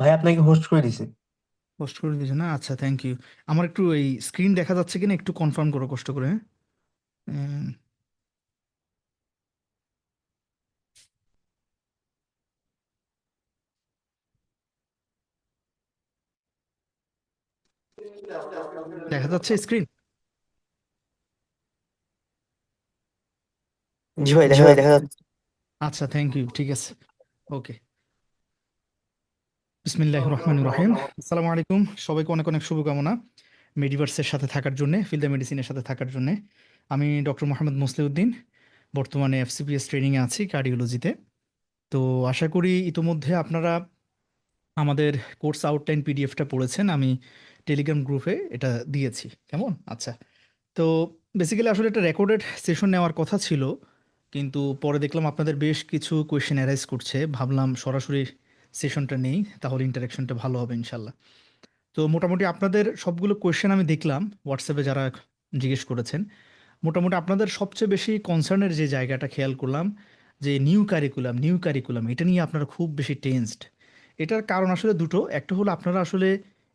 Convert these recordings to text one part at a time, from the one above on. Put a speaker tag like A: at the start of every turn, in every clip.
A: ভাই আপনাকে হোস্ট করে দিছে।
B: পোস্ট করে দিয়েছে না? আচ্ছা, থ্যাংক ইউ। আমার একটু এই স্ক্রিন দেখা যাচ্ছে কিনা একটু কনফার্ম করো কষ্ট করে, হ্যাঁ? উম, দেখা যাচ্ছে স্ক্রিন?
A: জি ভাই,
B: জি
A: দেখা
B: ভাই,
A: যাচ্ছে।
B: দেখা যাচ্ছে। আচ্ছা, থ্যাংক ইউ, ঠিক আছে। ওকে। বিসমিল্লাহির রহমানির রহিম। আসসালামু আলাইকুম, সবাইকে অনেক অনেক শুভকামনা মেডিভার্সের সাথে থাকার জন্য, ফিল্ড মেডিসিনের সাথে থাকার জন্য। আমি ডক্টর মোহাম্মদ মুসলিউদ্দিন, বর্তমানে এফসিপিএস ট্রেনিংয়ে আছি কার্ডিওলজিতে। তো আশা করি ইতোমধ্যে আপনারা আমাদের কোর্স আউটলাইন পিডিএফটা পড়েছেন। আমি টেলিগ্রাম গ্রুপে এটা দিয়েছি, কেমন? আচ্ছা। তো বেসিক্যালি আসলে একটা রেকর্ডেড সেশন নেওয়ার কথা ছিল, কিন্তু পরে দেখলাম আপনাদের বেশ কিছু কোয়েশ্চেন অ্যারাইজ করছে, ভাবলাম সরাসরি সেশনটা নেই, তাহলে ইন্টারাকশনটা ভালো হবে ইনশাল্লাহ। তো মোটামুটি আপনাদের সবগুলো কোয়েশ্চেন আমি দেখলাম হোয়াটসঅ্যাপে যারা জিজ্ঞেস করেছেন। মোটামুটি আপনাদের সবচেয়ে বেশি কনসার্নের যে জায়গাটা খেয়াল করলাম, যে নিউ কারিকুলাম এটা নিয়ে আপনারা খুব বেশি টেনসড। এটার কারণ আসলে দুটো, একটা হলো আপনারা আসলে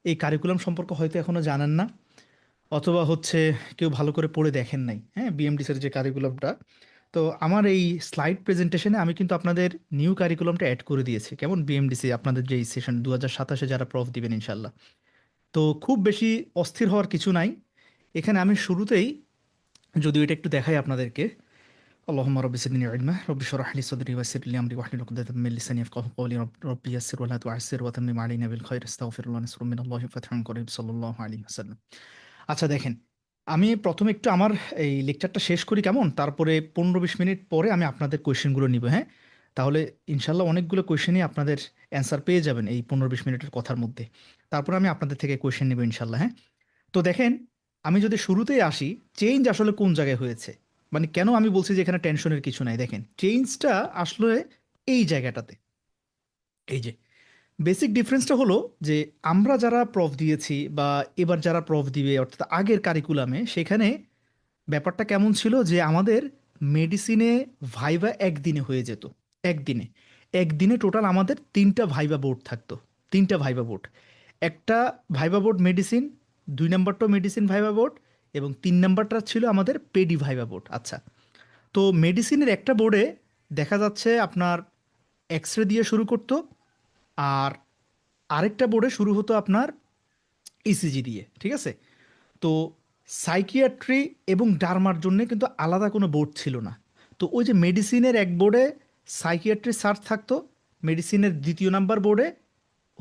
B: এই কারিকুলাম সম্পর্কে হয়তো এখনও জানেন না, অথবা হচ্ছে কেউ ভালো করে পড়ে দেখেন নাই, হ্যাঁ, বিএমডিসির যে কারিকুলামটা। তো আমার এই স্লাইড প্রেজেন্টেশনে আমি কিন্তু আপনাদের নিউ কারিকুলামটা অ্যাড করে দিয়েছি, কেমন? বিএমডিসি আপনাদের যে সেশন 2027-এ যারা প্রফ দিবেন ইনশাল্লাহ। তো খুব বেশি অস্থির হওয়ার কিছু নাই। এখানে আমি শুরুতেই যদিও এটা একটু দেখাই আপনাদেরকে। اللهم رب زدني علما رب اشرح لي صدري ويسر لي امري واحلل عقدة من لساني يفقهوا قولي رب يسر ولا تعسر وتمم علينا بالخير استغفر الله نصر من الله فتح قريب صلى الله عليه وسلم। আচ্ছা দেখেন, আমি প্রথমে একটু আমার এই লেকচারটা শেষ করি, কেমন? তারপরে 15-20 মিনিট পরে আমি আপনাদের কোয়েশ্চেনগুলো নিব, হ্যাঁ? তাহলে ইনশাল্লাহ অনেকগুলো কোয়েশ্চেনই আপনাদের অ্যান্সার পেয়ে যাবেন এই 15-20 মিনিটের কথার মধ্যে। তারপরে আমি আপনাদের থেকে কোয়েশ্চেন নেব ইনশাল্লাহ, হ্যাঁ? তো দেখেন, আমি যদি শুরুতেই আসি, চেঞ্জ আসলে কোন জায়গায় হয়েছে, মানে কেন আমি বলছি যে এখানে টেনশনের কিছু নাই। দেখেন, চেঞ্জটা আসলে এই জায়গাটাতে। এই যে বেসিক ডিফারেন্সটা হলো যে আমরা যারা প্রফ দিয়েছি বা এবার যারা প্রফ দিবে অর্থাৎ আগের কারিকুলামে, সেখানে ব্যাপারটা কেমন ছিল যে আমাদের মেডিসিনে ভাইভা একদিনে হয়ে যেত। একদিনে একদিনে টোটাল আমাদের 3টা ভাইভা বোর্ড থাকতো। 3টা ভাইভা বোর্ড। একটা ভাইভা বোর্ড মেডিসিন, 2 নম্বরটাও মেডিসিন ভাইভা বোর্ড, এবং 3 নম্বরটা ছিল আমাদের পেডি ভাইভা বোর্ড। আচ্ছা, তো মেডিসিনের একটা বোর্ডে দেখা যাচ্ছে আপনার এক্স রে দিয়ে শুরু করতো, আর আরেকটা বোর্ডে শুরু হতো আপনার ইসিজি দিয়ে, ঠিক আছে? তো সাইকিয়াট্রি এবং ডার্মার জন্য কিন্তু আলাদা কোনো বোর্ড ছিল না। তো ওই যে মেডিসিনের এক বোর্ডে সাইকিয়াট্রি সার্চ থাকতো, মেডিসিনের 2 নাম্বার বোর্ডে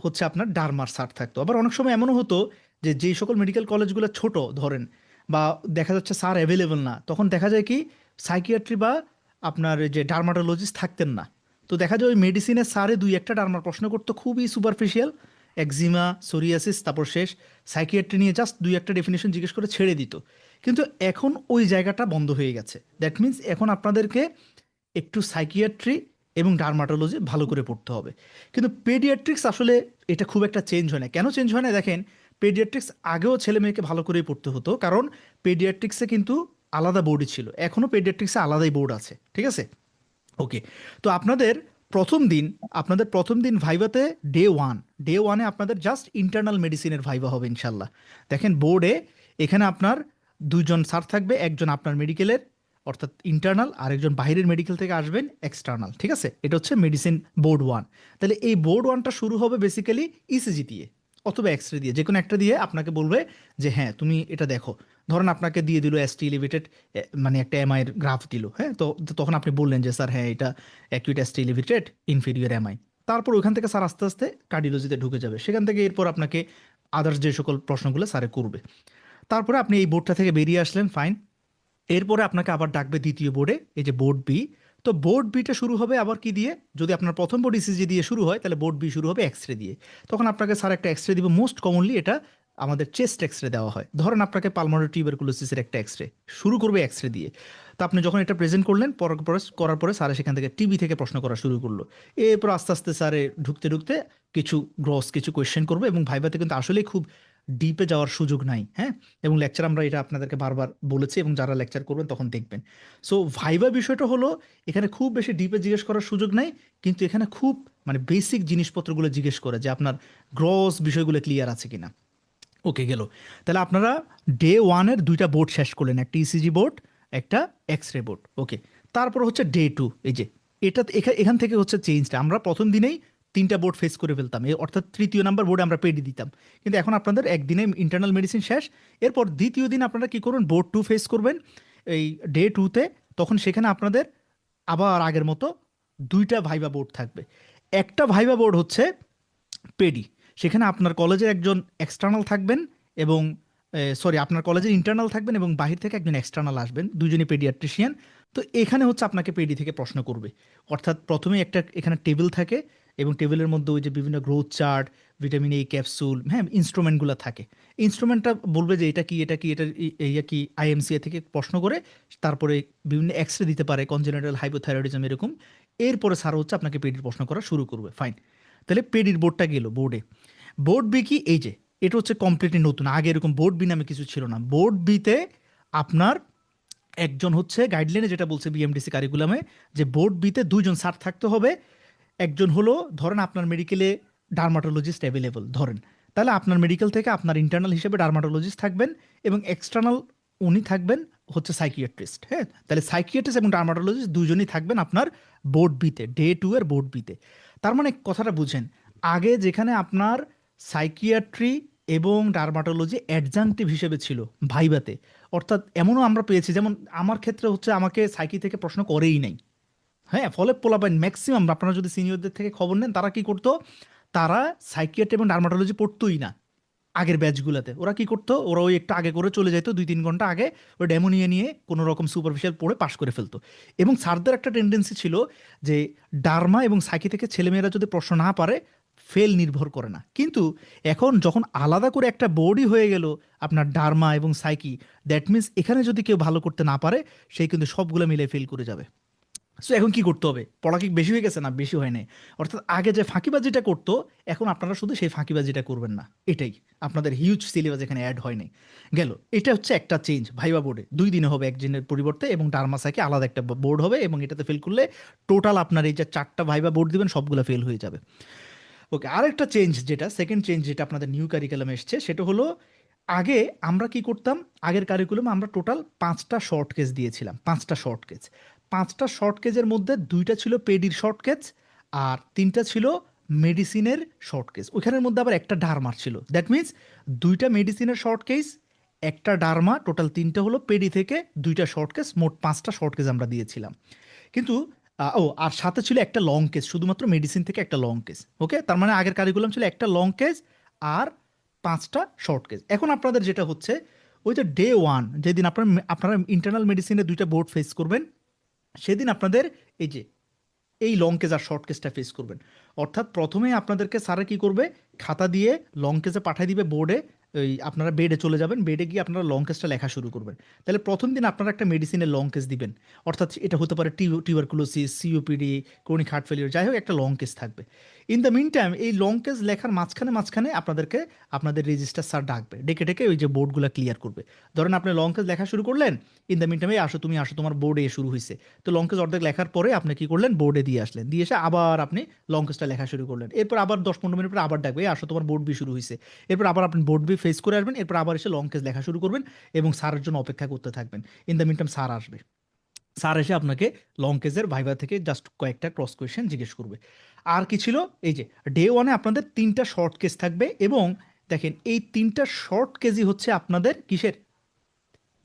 B: হচ্ছে আপনার ডার্মার সার্চ থাকতো। আবার অনেক সময় এমনও হতো যে যেই সকল মেডিকেল কলেজগুলো ছোট ধরেন, বা দেখা যাচ্ছে স্যার অ্যাভেলেবল না, তখন দেখা যায় কি সাইকিয়াট্রি বা আপনার যে ডার্মাটোলজিস্ট থাকতেন না। তো দেখা যায় ওই মেডিসিনের স্যারে 2-1টা ডার্মার প্রশ্ন করতো, খুবই সুপারফিশিয়াল, একজিমা, সোরিয়াসিস, তারপর শেষ। সাইকিয়াট্রি নিয়ে জাস্ট 2-1টা ডেফিনেশন জিজ্ঞেস করে ছেড়ে দিত। কিন্তু এখন ওই জায়গাটা বন্ধ হয়ে গেছে। দ্যাট মিন্স এখন আপনাদেরকে একটু সাইকিয়াট্রি এবং ডার্মাটোলজি ভালো করে পড়তে হবে। কিন্তু পেডিয়াট্রিক্স আসলে এটা খুব একটা চেঞ্জ হয় না। কেন চেঞ্জ হয় না দেখেন, পেডিয়াট্রিক্স আগেও ছেলে মেয়েকে ভালো করেই পড়তে হতো, কারণ পেডিয়াট্রিক্সে কিন্তু আলাদা বোর্ডই ছিল, এখনও পেডিয়াট্রিক্সে আলাদাই বোর্ড আছে, ঠিক আছে? ওকে। তো প্রথম দিন আপনাদের প্রথম দিন ভাইভাতে ডে ওয়ানে আপনাদের জাস্ট ইন্টারনাল মেডিসিনের ভাইভা হবে ইনশাল্লাহ। দেখেন বোর্ডে এখানে আপনার 2জন স্যার থাকবে, একজন আপনার মেডিকেলের অর্থাৎ ইন্টারনাল, আরেকজন বাইরের মেডিকেল থেকে আসবেন এক্সটার্নাল, ঠিক আছে? এটা হচ্ছে মেডিসিন বোর্ড 1। তাহলে এই বোর্ড 1টা শুরু হবে বেসিক্যালি ইসিজি দিয়ে অথবা এক্স রে দিয়ে, যে কোনো একটা দিয়ে আপনাকে বলবে যে হ্যাঁ তুমি এটা দেখো। ধরেন আপনাকে দিয়ে দিল এসটি এলিভেটেড, মানে একটা এমআই এর গ্রাফ দিল, হ্যাঁ? তো তখন আপনি বললেন যে স্যার হ্যাঁ এটা acute ST elevated inferior MI. তারপর ওইখান থেকে স্যার আস্তে আস্তে কার্ডিওলজিতে ঢুকে যাবে, সেখান থেকে এরপর আপনাকে আদার্স যে সকল প্রশ্নগুলো স্যারে করবে। তারপরে আপনি এই বোর্ডটা থেকে বেরিয়ে আসলেন, ফাইন। এরপরে আপনাকে আবার ডাকবে দ্বিতীয় বোর্ডে, এই যে বোর্ড 2। তো বোর্ড 2টা শুরু হবে আবার কি দিয়ে? যদি আপনার প্রথম বোর্ড ইসিজি দিয়ে শুরু হয়, তাহলে বোর্ড 2 শুরু হবে এক্স রে দিয়ে। তখন আপনাকে স্যার একটা এক্স রে দিবে, মোস্ট কমনলি এটা আমাদের চেস্ট এক্স রে দেওয়া হয়। ধরেন আপনাকে পালমোনারি টিউবারকুলোসিসের একটা এক্স রে শুরু করবে এক্স রে দিয়ে। তো আপনি যখন এটা প্রেজেন্ট করলেন, করার পরে স্যারে সেখান থেকে টিবি থেকে প্রশ্ন করা শুরু করলো। এরপর আস্তে আস্তে স্যারে ঢুকতে ঢুকতে কিছু কোয়েশ্চেন করবে, এবং ভাইভাতে কিন্তু আসলেই খুব ডিপে যাওয়ার সুযোগ নাই, হ্যাঁ? এবং লেকচার আমরা এটা আপনাদেরকে বারবার বলেছি, এবং যারা লেকচার করবেন তখন দেখবেন। সো ভাইবা বিষয়টা হলো, এখানে খুব বেশি ডিপে জিজ্ঞেস করার সুযোগ নাই, কিন্তু এখানে খুব মানে বেসিক জিনিসপত্রগুলো জিজ্ঞেস করে যে আপনার গ্রস বিষয়গুলো ক্লিয়ার আছে কিনা। ওকে গেল। তাহলে আপনারা ডে ওয়ানের দুইটা বোর্ড শেষ করলেন, একটা ইসিজি বোর্ড, একটা এক্স রে বোর্ড। ওকে, তারপর হচ্ছে ডে টু। এই যে এটা এখান থেকে হচ্ছে চেঞ্জটা, আমরা প্রথম দিনেই তিনটা বোর্ড ফেস করে ফেলতাম, অর্থাৎ তৃতীয় নাম্বার বোর্ডে আমরা পেডি দিতাম। কিন্তু এখন আপনাদের একদিনে ইন্টারনাল মেডিসিন শেষ। এরপর দ্বিতীয় দিন আপনারা কি করবেন, বোর্ড টু ফেস করবেন এই ডে টুতে। তখন সেখানে আপনাদের আবার আগের মতো দুইটা ভাইবা বোর্ড থাকবে। একটা ভাইবা বোর্ড হচ্ছে পেডি, সেখানে আপনার কলেজের একজন এক্সটার্নাল থাকবেন এবং সরি, আপনার কলেজের ইন্টারনাল থাকবেন এবং বাহির থেকে একজন এক্সটার্নাল আসবেন, দুজনই পেডিয়াট্রিশিয়ান। তো এখানে হচ্ছে আপনাকে পেডি থেকে প্রশ্ন করবে। অর্থাৎ প্রথমে একটা এখানে টেবিল থাকে এবং টেবিলের মধ্যে ওই যে বিভিন্ন growth chart, vitamin A capsule, হ্যাঁ, ইনস্ট্রুমেন্টগুলো থাকে। ইনস্ট্রুমেন্টটা বলবে যে এটা কি, এটা কি, এটা ইয়া কি, আইএমসিএ থেকে প্রশ্ন করে তারপরে বিভিন্ন এক্স রে দিতে পারে, কনজেনিটাল হাইপোথাইরয়েডিজম এরকম। এরপরে স্যার হচ্ছে আপনাকে পেডির প্রশ্ন করা শুরু করবে। ফাইন, তাহলে পেডির বোর্ডটা গেল। বোর্ডে বোর্ড বি কি, এই যে এটা হচ্ছে কমপ্লিটলি নতুন, আগে এরকম বোর্ড বি নামে কিছু ছিল না। বোর্ড বিতে আপনার একজন হচ্ছে গাইডলাইনে যেটা বলছে বিএমডিসি কারিকুলামে, যে বোর্ড বিতে দুইজন স্যার থাকতে হবে। একজন হলো, ধরেন আপনার মেডিকেলে ডার্মাটোলজিস্ট অ্যাভেলেবল ধরেন, তাহলে আপনার মেডিকেল থেকে আপনার ইন্টারনাল হিসেবে ডার্মাটোলজিস্ট থাকবেন এবং এক্সটার্নাল উনি থাকবেন হচ্ছে সাইকিয়াট্রিস্ট। হ্যাঁ, তাহলে সাইকিয়াট্রিস্ট এবং ডার্মাটোলজিস্ট দুজনই থাকবেন আপনার বোর্ড বিতে, ডে টু এর বোর্ড বিতে। তার মানে কথাটা বুঝেন, আগে যেখানে আপনার সাইকিয়াট্রি এবং ডার্মাটোলজি অ্যাডজাংটিভ হিসেবে ছিল ভাইবাতে, অর্থাৎ এমনও আমরা পেয়েছি, যেমন আমার ক্ষেত্রে হচ্ছে আমাকে সাইকি থেকে প্রশ্ন করেই নাই। হ্যাঁ, ফলে পোলাপাইন ম্যাক্সিমাম, আপনারা যদি সিনিয়রদের থেকে খবর নেন, তারা কি করতো, তারা সাইকিয়াট্রি এবং ডার্মাটোলজি পড়তোই না আগের ব্যাচগুলোতে। ওরা কি করতো, ওরা ওই একটু আগে করে চলে যেত, 2-3 ঘন্টা আগে ওই ডেমো নিয়ে কোনো রকম সুপারফিশিয়াল পড়ে পাশ করে ফেলতো। এবং স্যারদের একটা টেন্ডেন্সি ছিল যে ডার্মা এবং সাইকি থেকে ছেলেমেয়েরা যদি প্রশ্ন না পারে, ফেল নির্ভর করে না। কিন্তু এখন যখন আলাদা করে একটা বোর্ডই হয়ে গেল আপনার ডার্মা এবং সাইকি, দ্যাট মিনস এখানে যদি কেউ ভালো করতে না পারে, সে কিন্তু সবগুলো মিলে ফেল করে যাবে। সো এখন কি করতে হবে, পড়া কি বেশি হয়ে গেছে? না, বেশি হয় নাই। অর্থাৎ আগে যে ফাঁকিবাজিটা করতো, এখন আপনারা শুধু সেই ফাঁকিবাজিটা করবেন না, এটাই। আপনাদের হিউজ সিলেবাস এখানে অ্যাড হয় নাই। গেল, এটা হচ্ছে একটা চেঞ্জ। ভাইবা বোর্ডে 2 দিনে হবে একদিনের পরিবর্তে, এবং ডার্মাসাইকে আলাদা একটা বোর্ড হবে, এবং এটাতে ফেল করলে টোটাল আপনার এই যে 4টা ভাইবা বোর্ড দিবেন সবগুলো ফেল হয়ে যাবে। ওকে, আরেকটা চেঞ্জ, যেটা সেকেন্ড চেঞ্জ, যেটা আপনাদের নিউ কারিকুলামে এসছে, সেটা হলো আগে আমরা কি করতাম, আগের কারিকুলামে আমরা টোটাল 5টা শর্ট কেস দিয়েছিলাম, 5টা শর্ট কেস। 5টা শর্ট কেজের মধ্যে 2টা ছিল পেডির শর্ট কেস আর 3টা ছিল মেডিসিনের শর্ট কেস। ওইখানের মধ্যে আবার একটা ডার্মার ছিল। দ্যাট মিনস 2টা মেডিসিনের শর্ট কেস, একটা ডার্মা, টোটাল 3টা হলো পেডি থেকে 2টা শর্ট কেস, মোট 5টা শর্ট কেস আমরা দিয়েছিলাম। কিন্তু আর সাথে ছিল একটা লং কেস, শুধুমাত্র মেডিসিন থেকে একটা লং কেস। ওকে, তার মানে আগের কারিকুলাম ছিল একটা লং কেস আর 5টা শর্ট কেস। এখন আপনাদের যেটা হচ্ছে, ওই যে ডে ওয়ান যেদিন আপনারা ইন্টারনাল মেডিসিনে 2টা বোর্ড ফেস করবেন, সেদিন আপনাদের এই যে এই লং কেজ আর শর্ট কেজটা ফেস করবেন। অর্থাৎ প্রথমে আপনাদেরকে স্যারে কি করবে, খাতা দিয়ে লং কেজে পাঠিয়ে দিবে বোর্ডে, ওই আপনারা বেডে চলে যাবেন, বেডে গিয়ে আপনারা লং কেজটা লেখা শুরু করবেন। তাহলে প্রথম দিন আপনারা একটা মেডিসিনের লং কেজ দিবেন, অর্থাৎ এটা হতে পারে tuberculosis, COPD, chronic heart failure, যাই হোক একটা লং কেজ থাকবে। ইন দ্য মিন টাইম এই লং কেজ লেখার মাঝখানে মাঝখানে আপনাদেরকে আপনাদের রেজিস্টার স্যার ডাকবে, ডেকে ডেকে ওই যে বোর্ডগুলো ক্লিয়ার করবে। ধরেন আপনি লং কেজ লেখা শুরু করলেন, ইন দ্য মিন টাইমে আসো, তুমি আসো, তোমার বোর্ডে শুরু হয়েছে। তো লং কেজ অর্ধেক লেখার পরে আপনি কি করলেন, বোর্ডে দিয়ে আসলেন, দিয়ে এসে আবার আপনি লং কেজটা লেখা শুরু করলেন। এরপর আবার 10-15 মিনিট পরে আবার ডাকবে, আসো তোমার বোর্ড বি শুরু হয়েছে। এরপর আবার আপনি বোর্ড বি ফেস করে আসবেন, এরপর আবার এসে লং কেজ লেখা শুরু করবেন এবং স্যারের জন্য অপেক্ষা করতে থাকবেন। In the mean time sir আসবে, স্যার এসে আপনাকে লং কেজের ভাইভা থেকে জাস্ট কয়েকটা ক্রস কোয়েশ্চেন জিজ্ঞেস করবে। আর কি ছিল, এই যে ডে ওয়ানে আপনাদের 3টা শর্ট কেস থাকবে, এবং দেখেন এই 3টা শর্ট কেজই হচ্ছে আপনাদের কিসের,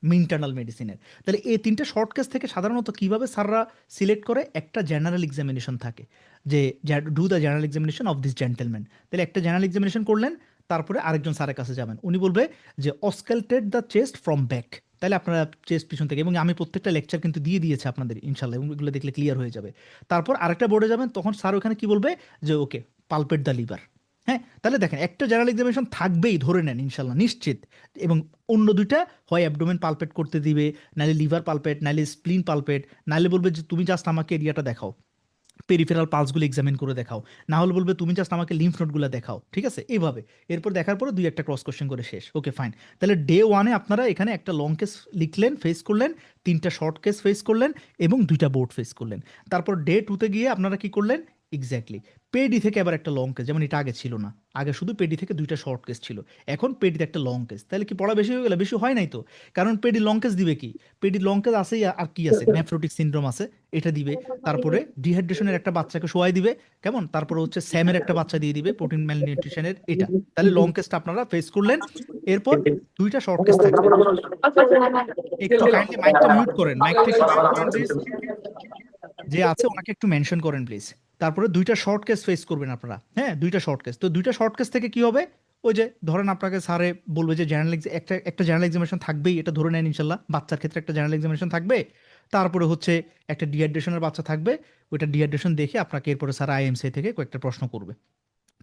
B: ইন্টারনাল মেডিসিনের। তাহলে এই 3টা শর্ট কেস থেকে সাধারণত কিভাবে স্যাররা সিলেক্ট করে, একটা জেনারেল এক্সামিনেশন থাকে, যে do the general examination of this gentleman. তাহলে একটা জেনারেল এক্সামিনেশন করলেন, তারপরে আরেকজন স্যারের কাছে যাবেন, উনি বলবে যে অস্কালটেড দ্য চেস্ট ফ্রম ব্যাক। তাহলে আপনারা চেস্ট পিছন থেকে, এবং আমি প্রত্যেকটা লেকচার কিন্তু দিয়ে দিয়েছি আপনাদের ইনশাল্লাহ, এবং এগুলো দেখলে ক্লিয়ার হয়ে যাবে। তারপর আরেকটা বোর্ডে যাবেন, তখন স্যার ওখানে কি বলবে, যে ওকে পালপেট দ্য লিভার। হ্যাঁ, তাহলে দেখেন একটা জেনারেল এক্সামিনেশন থাকবেই, ধরে নেন ইনশাল্লাহ নিশ্চিত। এবং অন্য দুইটা হয় অ্যাবডোমেন পালপেট করতে দিবে, নাহলে লিভার পালপেট, নাহলে স্প্লিন পালপেট, নাহলে বলবে যে তুমি জাস্ট আমাকে এরিয়াটা দেখাও, পেরিফেরাল পালসগুলো এক্সামিন করে দেখাও, না হলে বলবে তুমি জাস্ট আমাকে লিম্ফ নোটগুলো দেখাও। ঠিক আছে, এইভাবে এরপর দেখার পরে 2-1টা ক্রস কোশ্চেন করে শেষ। Okay fine. তাহলে ডে ওয়ানে আপনারা এখানে একটা লং কেস লিখলেন, ফেস করলেন, 3টা শর্ট কেস ফেস করলেন এবং 2টা বোর্ড ফেস করলেন। তারপর ডে টুতে গিয়ে আপনারা কি করলেন, এক্স্যাক্টলি। পেডি থেকে আবার একটা লং কেস, যেমন এটা আগে ছিল না। আগে শুধু পেডি থেকে 2টা শর্ট কেস ছিল। এখন পেডিতে একটা লং কেস। তাহলে কি পড়া বেশি হয়ে গেল? বেশি হয় নাই তো। কারণ পেডি লং কেস দিবে কি? পেডি লং কেস আছেই, আর কি আছে? নেফ্রোটিক সিনড্রোম আছে, এটা দিবে। তারপরে ডিহাইড্রেশনের একটা বাচ্চাকে শোয়াই দিবে। কেমন? তারপরে হচ্ছে স্যামের একটা বাচ্চা দিয়ে দিবে, প্রোটিন ম্যালনিউট্রিশনের এটা। তাহলে লং কেসটা আপনারা ফেস করলেন। এরপর 2টা শর্ট কেস থাকবে। একটু কাইন্ডলি মাইকটা মিউট করেন, মাইকটা একটু মিউট করেন প্লিজ। যে আছে ওনাকে একটু মেনশন করেন প্লিজ। তারপরে 2টা শর্ট কেস ফেস করবেন আপনারা। হ্যাঁ, 2টা শর্ট কেস। তো 2টা শর্ট কেস থেকে কি হবে? ওই যে ধরেন আপনাকে স্যারে বলবে যে জেনারেল একটা একটা জেনারেল এক্সামিনেশন থাকবেই, এটা ধরে নেন ইনশাল্লাহ। বাচ্চার ক্ষেত্রে একটা জেনারেল এক্সামিনেশন থাকবে। তারপরে হচ্ছে একটা ডিহাইড্রেশনের বাচ্চা থাকবে। ওইটা ডিহাইড্রেশন দেখে আপনাকে এরপরে স্যার আইএমসি থেকে কয়েকটা প্রশ্ন করবে।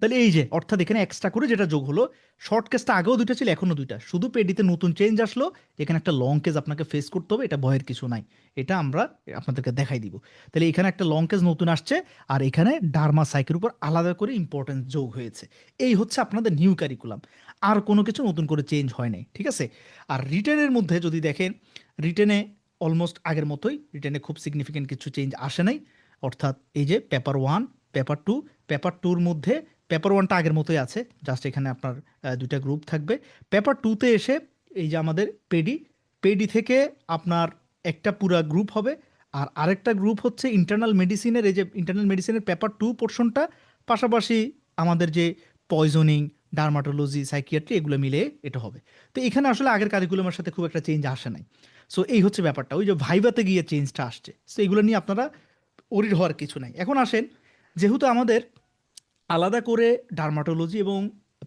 B: তাহলে এই যে অর্থাৎ এখানে এক্সট্রা করে যেটা যোগ হলো, শর্ট কেসটা আগেও 2টা ছিল, এখনো 2টা, শুধু পেডিতে নতুন চেঞ্জ আসলো। এখানে একটা লং কেস আপনাকে ফেস করতে হবে, এটা ভয়ের কিছু নাই। এটা আমরা আপনাদেরকে দেখাই দিব। তাহলে এখানে একটা লং কেস নতুন আসছে, আর এখানে ডার্মা সাইকের উপর আলাদা করে ইম্পর্টেন্স যোগ হয়েছে। এই হচ্ছে আপনাদের নিউ কারিকুলাম। আর কোনো কিছু নতুন করে চেঞ্জ হয় নাই, ঠিক আছে? আর রিটেনের মধ্যে যদি দেখেন, রিটেনে অলমোস্ট আগের মতোই, রিটেনে খুব সিগনিফিকেন্ট কিছু চেঞ্জ আসে নাই। অর্থাৎ এই যে পেপার 1, পেপার 2, পেপার 2-র মধ্যে পেপার 1টা আগের মতোই আছে, জাস্ট এখানে আপনার 2টা গ্রুপ থাকবে। পেপার 2-তে এসে এই যে আমাদের পেডি, পেডি থেকে আপনার একটা পুরা গ্রুপ হবে। আর আরেকটা গ্রুপ হচ্ছে ইন্টারনাল মেডিসিনের, এই যে ইন্টারনাল মেডিসিনের পেপার 2 পোর্শনটা, পাশাপাশি আমাদের যে পয়জনিং, ডার্মাটোলজি, সাইকিয়াট্রি, এগুলো মিলে এটা হবে। তো এখানে আসলে আগের কারিকুলামের সাথে খুব একটা চেঞ্জ আসে নাই। সো এই হচ্ছে ব্যাপারটা। ওই যে ভাইভাতে গিয়ে চেঞ্জটা আসছে, সো এগুলো নিয়ে আপনারা ওরিড হওয়ার কিছু নাই। এখন আসেন, যেহেতু আমাদের আলাদা করে ডার্মাটোলজি এবং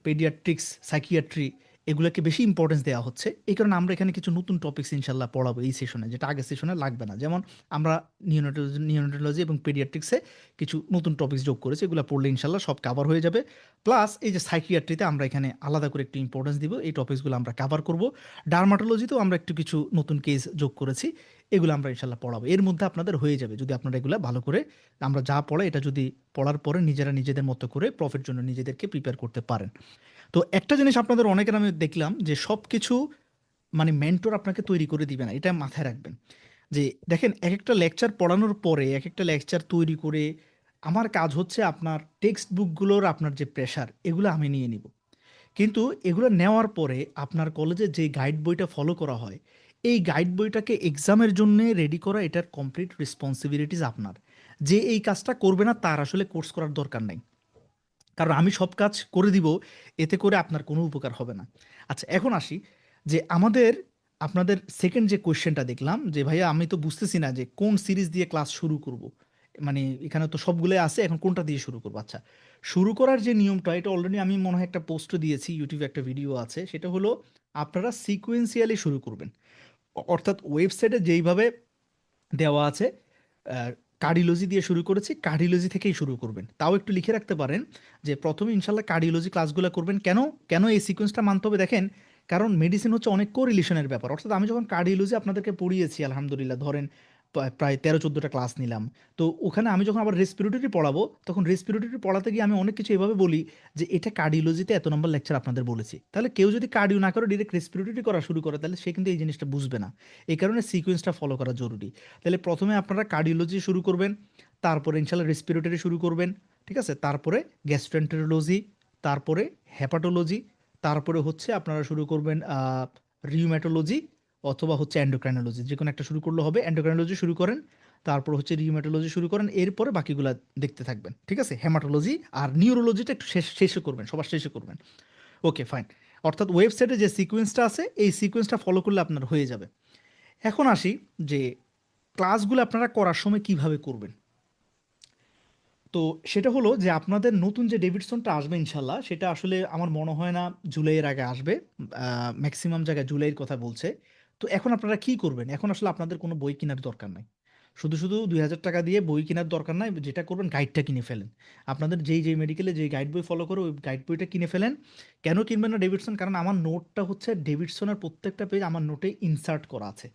B: পেডিয়াট্রিক্স, সাইকিয়াট্রি, এগুলোকে বেশি ইম্পর্টেন্স দেওয়া হচ্ছে, এই কারণে আমরা এখানে কিছু নতুন টপিকস ইনশাল্লাহ পড়াবো এই সেশনে, যেটা আগের সেশনে লাগবে না। যেমন আমরা নিওনেটোলজি এবং পেডিয়াট্রিক্সে কিছু নতুন টপিকস যোগ করেছি, এগুলো পড়লে ইনশাল্লাহ সব কাভার হয়ে যাবে। প্লাস এই যে সাইকিয়াট্রিতে আমরা এখানে আলাদা করে একটু ইম্পর্টেন্স দিব, এই টপিকসগুলো আমরা কাভার করব। ডার্মাটোলজিতেও আমরা একটু কিছু নতুন কেস যোগ করেছি, এগুলো আমরা ইনশাল্লাহ পড়াবো। এর মধ্যে আপনাদের হয়ে যাবে যদি আপনারা এগুলো ভালো করে, আমরা যা পড়াই এটা যদি পড়ার পরে নিজেরা নিজেদের মতো করে প্রফের জন্য নিজেদেরকে প্রিপেয়ার করতে পারেন। তো একটা জিনিস আপনাদের অনেকের আমি দেখলাম যে সব কিছু মানে মেন্টর আপনাকে তৈরি করে দিবে না, এটা মাথায় রাখবেন। যে দেখেন, এক একটা লেকচার পড়ানোর পরে এক একটা লেকচার তৈরি করে আমার কাজ হচ্ছে আপনার টেক্সট বুকগুলোর আপনার যে প্রেশার, এগুলো আমি নিয়ে নিব। কিন্তু এগুলো নেওয়ার পরে আপনার কলেজে যে গাইড বইটা ফলো করা হয়, এই গাইড বইটাকে এক্সামের জন্য রেডি করা, এটার কমপ্লিট রেসপন্সিবিলিটিস আপনার। যে এই কাজটা করবে না তার আসলে কোর্স করার দরকার নাই, কারণ আমি সব কাজ করে দিব, এতে করে আপনার কোনো উপকার হবে না। আচ্ছা, এখন আসি যে আমাদের আপনাদের সেকেন্ড যে কোয়েশ্চেনটা দেখলাম, যে ভাইয়া আমি তো বুঝতেছি না যে কোন সিরিজ দিয়ে ক্লাস শুরু করব। মানে এখানে তো সবগুলোই আছে, এখন কোনটা দিয়ে শুরু করবো? আচ্ছা, শুরু করার যে নিয়মটা, এটা অলরেডি আমি মনে হয় একটা পোস্ট দিয়েছি, ইউটিউবে একটা ভিডিও আছে, সেটা হলো আপনারা সিকোয়েন্সিয়ালি শুরু করবেন। অর্থাৎ ওয়েবসাইটে যেইভাবে দেওয়া আছে, কার্ডিওলজি দিয়ে শুরু করেছি, কার্ডিওলজি থেকেই শুরু করবেন। তাও একটু লিখে রাখতে পারেন যে প্রথমে ইনশাল্লাহ কার্ডিওলজি ক্লাসগুলো করবেন। কেন কেন এই সিকোয়েন্সটা মানতে হবে দেখেন, কারণ মেডিসিন হচ্ছে অনেক কোরিলেশনের ব্যাপার। অর্থাৎ আমি যখন কার্ডিওলজি আপনাদেরকে পড়িয়েছি আলহামদুলিল্লাহ, ধরেন প্রায় 13-14টা ক্লাস নিলাম, তো ওখানে আমি যখন আবার রেসপিরেটরি পড়াবো, তখন রেসপিরেটরি পড়াতে গিয়ে আমি অনেক কিছু এভাবে বলি যে এটা কার্ডিওলজিতে এত নম্বর লেকচার আপনাদের বলেছি। তাহলে কেউ যদি কার্ডিও না করে ডিরেক্ট রেসপিরেটরি করা শুরু করে, তাহলে সে কিন্তু এই জিনিসটা বুঝবে না। এই কারণে সিকোয়েন্সটা ফলো করা জরুরি। তাহলে প্রথমে আপনারা কার্ডিওলজি শুরু করবেন, তারপরে ইনশাল্লাহ রেসপিরেটরি শুরু করবেন, ঠিক আছে? তারপরে গ্যাস্ট্রোএন্টেরোলজি, তারপরে হেপাটোলজি, তারপরে হচ্ছে আপনারা শুরু করবেন রিউম্যাটোলজি, অথবা হচ্ছে এন্ডোক্রাইনোলজি, যে কোনো একটা শুরু করলে হবে। এন্ডোক্রাইনোলজি শুরু করেন, তারপর হচ্ছে রিউম্যাটোলজি শুরু করেন, এরপরে বাকিগুলা দেখতে থাকবেন, ঠিক আছে? হেমাটোলজি আর নিউরোলজিটা একটু শেষে করবেন, সবার শেষে করবেন। ওকে, ফাইন। অর্থাৎ ওয়েবসাইটে যে সিকোয়েন্সটা আছে, এই সিকোয়েন্সটা ফলো করলে আপনার হয়ে যাবে। এখন আসি যে ক্লাসগুলো আপনারা করার সময় কিভাবে করবেন। তো সেটা হলো যে আপনাদের নতুন যে ডেভিডসনটা আসবে ইনশাল্লাহ, সেটা আসলে আমার মনে হয় না জুলাইয়ের আগে আসবে। ম্যাক্সিমাম জায়গায় জুলাইয়ের কথা বলছে। তো এখন আপনারা কি করবেন? এখন আসলে আপনাদের কোনো বই কেনার দরকার নাই। শুধু শুধু 2,000 টাকা দিয়ে বই কেনার দরকার নাই। যেটা করবেন, গাইডটা কিনে ফেলেন। আপনাদের যেই মেডিকেলে যেই গাইড বই ফলো করে, ওই গাইড বইটা কিনে ফেলেন। কেন কিনবেন না ডেভিডসন? কারণ আমার নোটটা হচ্ছে ডেভিডসনের প্রত্যেকটা পেজ আমার নোটে ইনসার্ট করা আছে।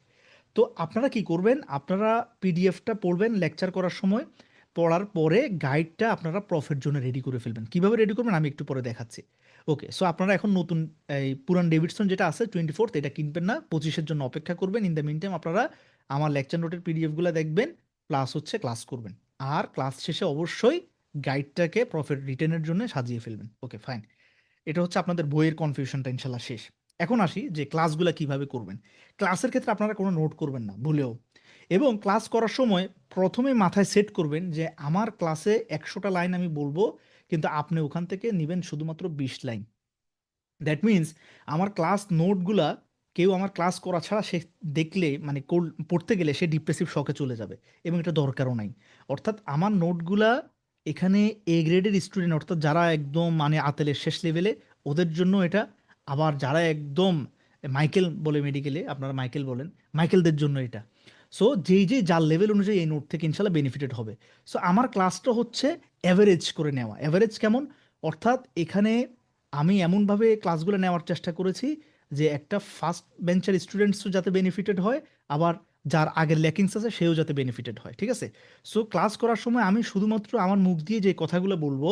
B: তো আপনারা কি করবেন? আপনারা পিডিএফটা পড়বেন লেকচার করার সময়, পড়ার পরে গাইডটা আপনারা প্রফের জন্য রেডি করে ফেলবেন। কিভাবে রেডি করবেন আমি একটু পরে দেখাচ্ছি। ওকে, সো আপনারা এখন নতুন এই পুরান ডেভিডসন যেটা আছে 24th, এটা কিনবেন না, 25-এর জন্য অপেক্ষা করবেন। ইন দ্য মিন টাইম আপনারা আমার লেকচার নোটের পিডিএফগুলো দেখবেন, প্লাস হচ্ছে ক্লাস করবেন। আর ক্লাস শেষে অবশ্যই গাইডটাকে প্রফিট রিটেনের জন্য সাজিয়ে ফেলবেন। ওকে, ফাইন। এটা হচ্ছে আপনাদের বইয়ের কনফিউশনটা ইনশাল্লাহ শেষ। এখন আসি যে ক্লাসগুলো কিভাবে করবেন। ক্লাসের ক্ষেত্রে আপনারা কোনো নোট করবেন না ভুলেও, এবং ক্লাস করার সময় প্রথমে মাথায় সেট করবেন যে আমার ক্লাসে 100টা লাইন আমি বলবো, কিন্তু আপনি ওখান থেকে নেবেন শুধুমাত্র 20 লাইন। দ্যাট মিন্স আমার ক্লাস নোটগুলা কেউ আমার ক্লাস করা ছাড়া সে দেখলে মানে পড়তে গেলে সে ডিপ্রেসিভ শকে চলে যাবে, এবং এটা দরকারও নাই। অর্থাৎ আমার নোটগুলা এখানে এ গ্রেডের স্টুডেন্ট, অর্থাৎ যারা একদম মানে আতেলের শেষ লেভেলে, ওদের জন্য এটা। আবার যারা একদম মাইকেল বলে মেডিকেলে, আপনারা মাইকেল বলেন, মাইকেলদের জন্য এটা। সো যেই যে যার লেভেল অনুযায়ী এই নোট থেকে ইনশাল্লাহ বেনিফিটেড হবে। সো আমার ক্লাসটা হচ্ছে অ্যাভারেজ করে নেওয়া। অ্যাভারেজ কেমন? অর্থাৎ এখানে আমি এমনভাবে ক্লাসগুলো নেওয়ার চেষ্টা করেছি যে একটা ফার্স্ট বেঞ্চের স্টুডেন্টসও যাতে বেনিফিটেড হয়, আবার যার আগের ল্যাকিংস আছে সেও যাতে বেনিফিটেড হয়, ঠিক আছে? সো ক্লাস করার সময় আমি শুধুমাত্র আমার মুখ দিয়ে যে কথাগুলো বলবো,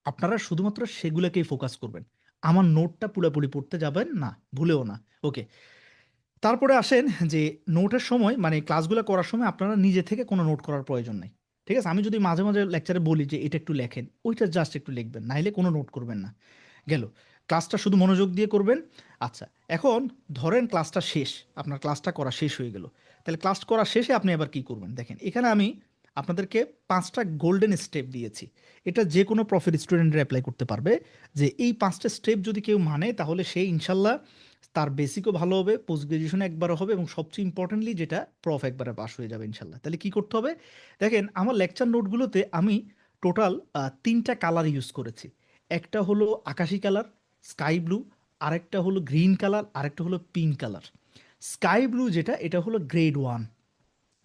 B: আপনারা শুধুমাত্র সেগুলোকেই ফোকাস করবেন। আমার নোটটা পুরোপুরি পড়তে যাবেন না, ভুলেও না। ওকে, তারপরে আসেন যে নোটের সময় মানে ক্লাসগুলো করার সময় আপনারা নিজে থেকে কোনো নোট করার প্রয়োজন নাই। ঠিক আছে? আমি যদি মাঝে মাঝে লেকচারে বলি যে এটা একটু লেখেন, ওইটা জাস্ট একটু লিখবেন, নাইলে কোনো নোট করবেন না। গেল। ক্লাসটা শুধু মনোযোগ দিয়ে করবেন। আচ্ছা, এখন ধরেন ক্লাসটা শেষ, আপনার ক্লাসটা করা শেষ হয়ে গেল। তাহলে ক্লাস করা শেষে আপনি এবার কি করবেন? দেখেন এখানে আমি আপনাদেরকে 5টা গোল্ডেন স্টেপ দিয়েছি। এটা যে কোনো প্রফের স্টুডেন্টরা অ্যাপ্লাই করতে পারবে, যে এই 5টা স্টেপ যদি কেউ মানে তাহলে সে ইনশাল্লাহ তার বেসিকও ভালো হবে, পোস্ট গ্রাজুয়েশন একবারও হবে, এবং সবচেয়ে ইম্পর্টেন্টলি যেটা প্রফ একবারে পাস হয়ে যাবে ইনশাল্লাহ। তাহলে কি করতে হবে? দেখেন আমার লেকচার নোটগুলোতে আমি টোটাল 3টা কালার ইউজ করেছি। একটা হলো আকাশি কালার, স্কাই ব্লু, আরেকটা হলো গ্রিন কালার, আরেকটা হলো পিঙ্ক কালার। স্কাই ব্লু যেটা, এটা হলো গ্রেড 1,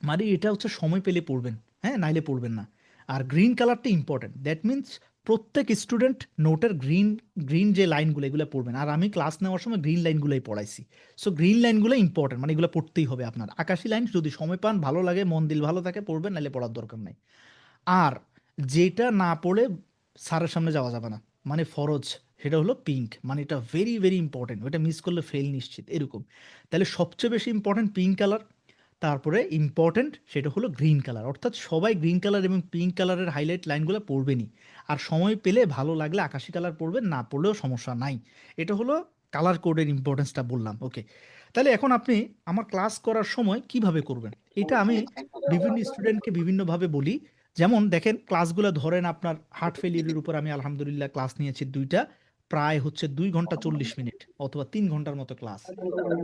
B: মানে এটা হচ্ছে সময় পেলে পড়বেন, হ্যাঁ, নাইলে পড়বেন না। আর গ্রিন কালারটা ইম্পর্টেন্ট, দ্যাট মিন্স প্রত্যেক স্টুডেন্ট নোটের গ্রিন গ্রিন যে লাইনগুলো এগুলো পড়বেন। আর আমি ক্লাস নেওয়ার সময় গ্রিন লাইনগুলোই পড়াইছি। সো গ্রিন লাইনগুলো ইম্পর্টেন্ট, মানে এগুলো পড়তেই হবে আপনার। আকাশি লাইন যদি সময় পান, ভালো লাগে, মন দিল ভালো থাকে, পড়বেন, নাইলে পড়ার দরকার নাই। আর যেটা না পড়ে স্যারের সামনে যাওয়া যাবে না, মানে ফরজ, সেটা হলো পিঙ্ক, মানে এটা ভেরি ভেরি ইম্পর্টেন্ট, ওটা মিস করলে ফেল নিশ্চিত এরকম। তাহলে সবচেয়ে বেশি ইম্পর্টেন্ট পিঙ্ক কালার, তারপরে ইম্পর্টেন্ট সেটা হলো গ্রিন কালার। অর্থাৎ সবাই গ্রিন কালার এবং পিঙ্ক কালারের হাইলাইট লাইনগুলো পড়বেনই। আর সময় পেলে ভালো লাগলে আকাশি কালার পড়বেন, না পড়লেও সমস্যা নাই। এটা হলো কালার কোডের ইম্পর্টেন্সটা বললাম। ওকে, তাহলে এখন আপনি আমার ক্লাস করার সময় কিভাবে করবেন, এটা আমি বিভিন্ন স্টুডেন্টকে বিভিন্নভাবে বলি। যেমন দেখেন ক্লাসগুলো ধরেন আপনার হার্ট ফেলিউরের উপর আমি আলহামদুলিল্লাহ ক্লাস নিয়েছি 2টা, প্রায় হচ্ছে 2 ঘন্টা 40 মিনিট অথবা 3 ঘন্টার মতো ক্লাস।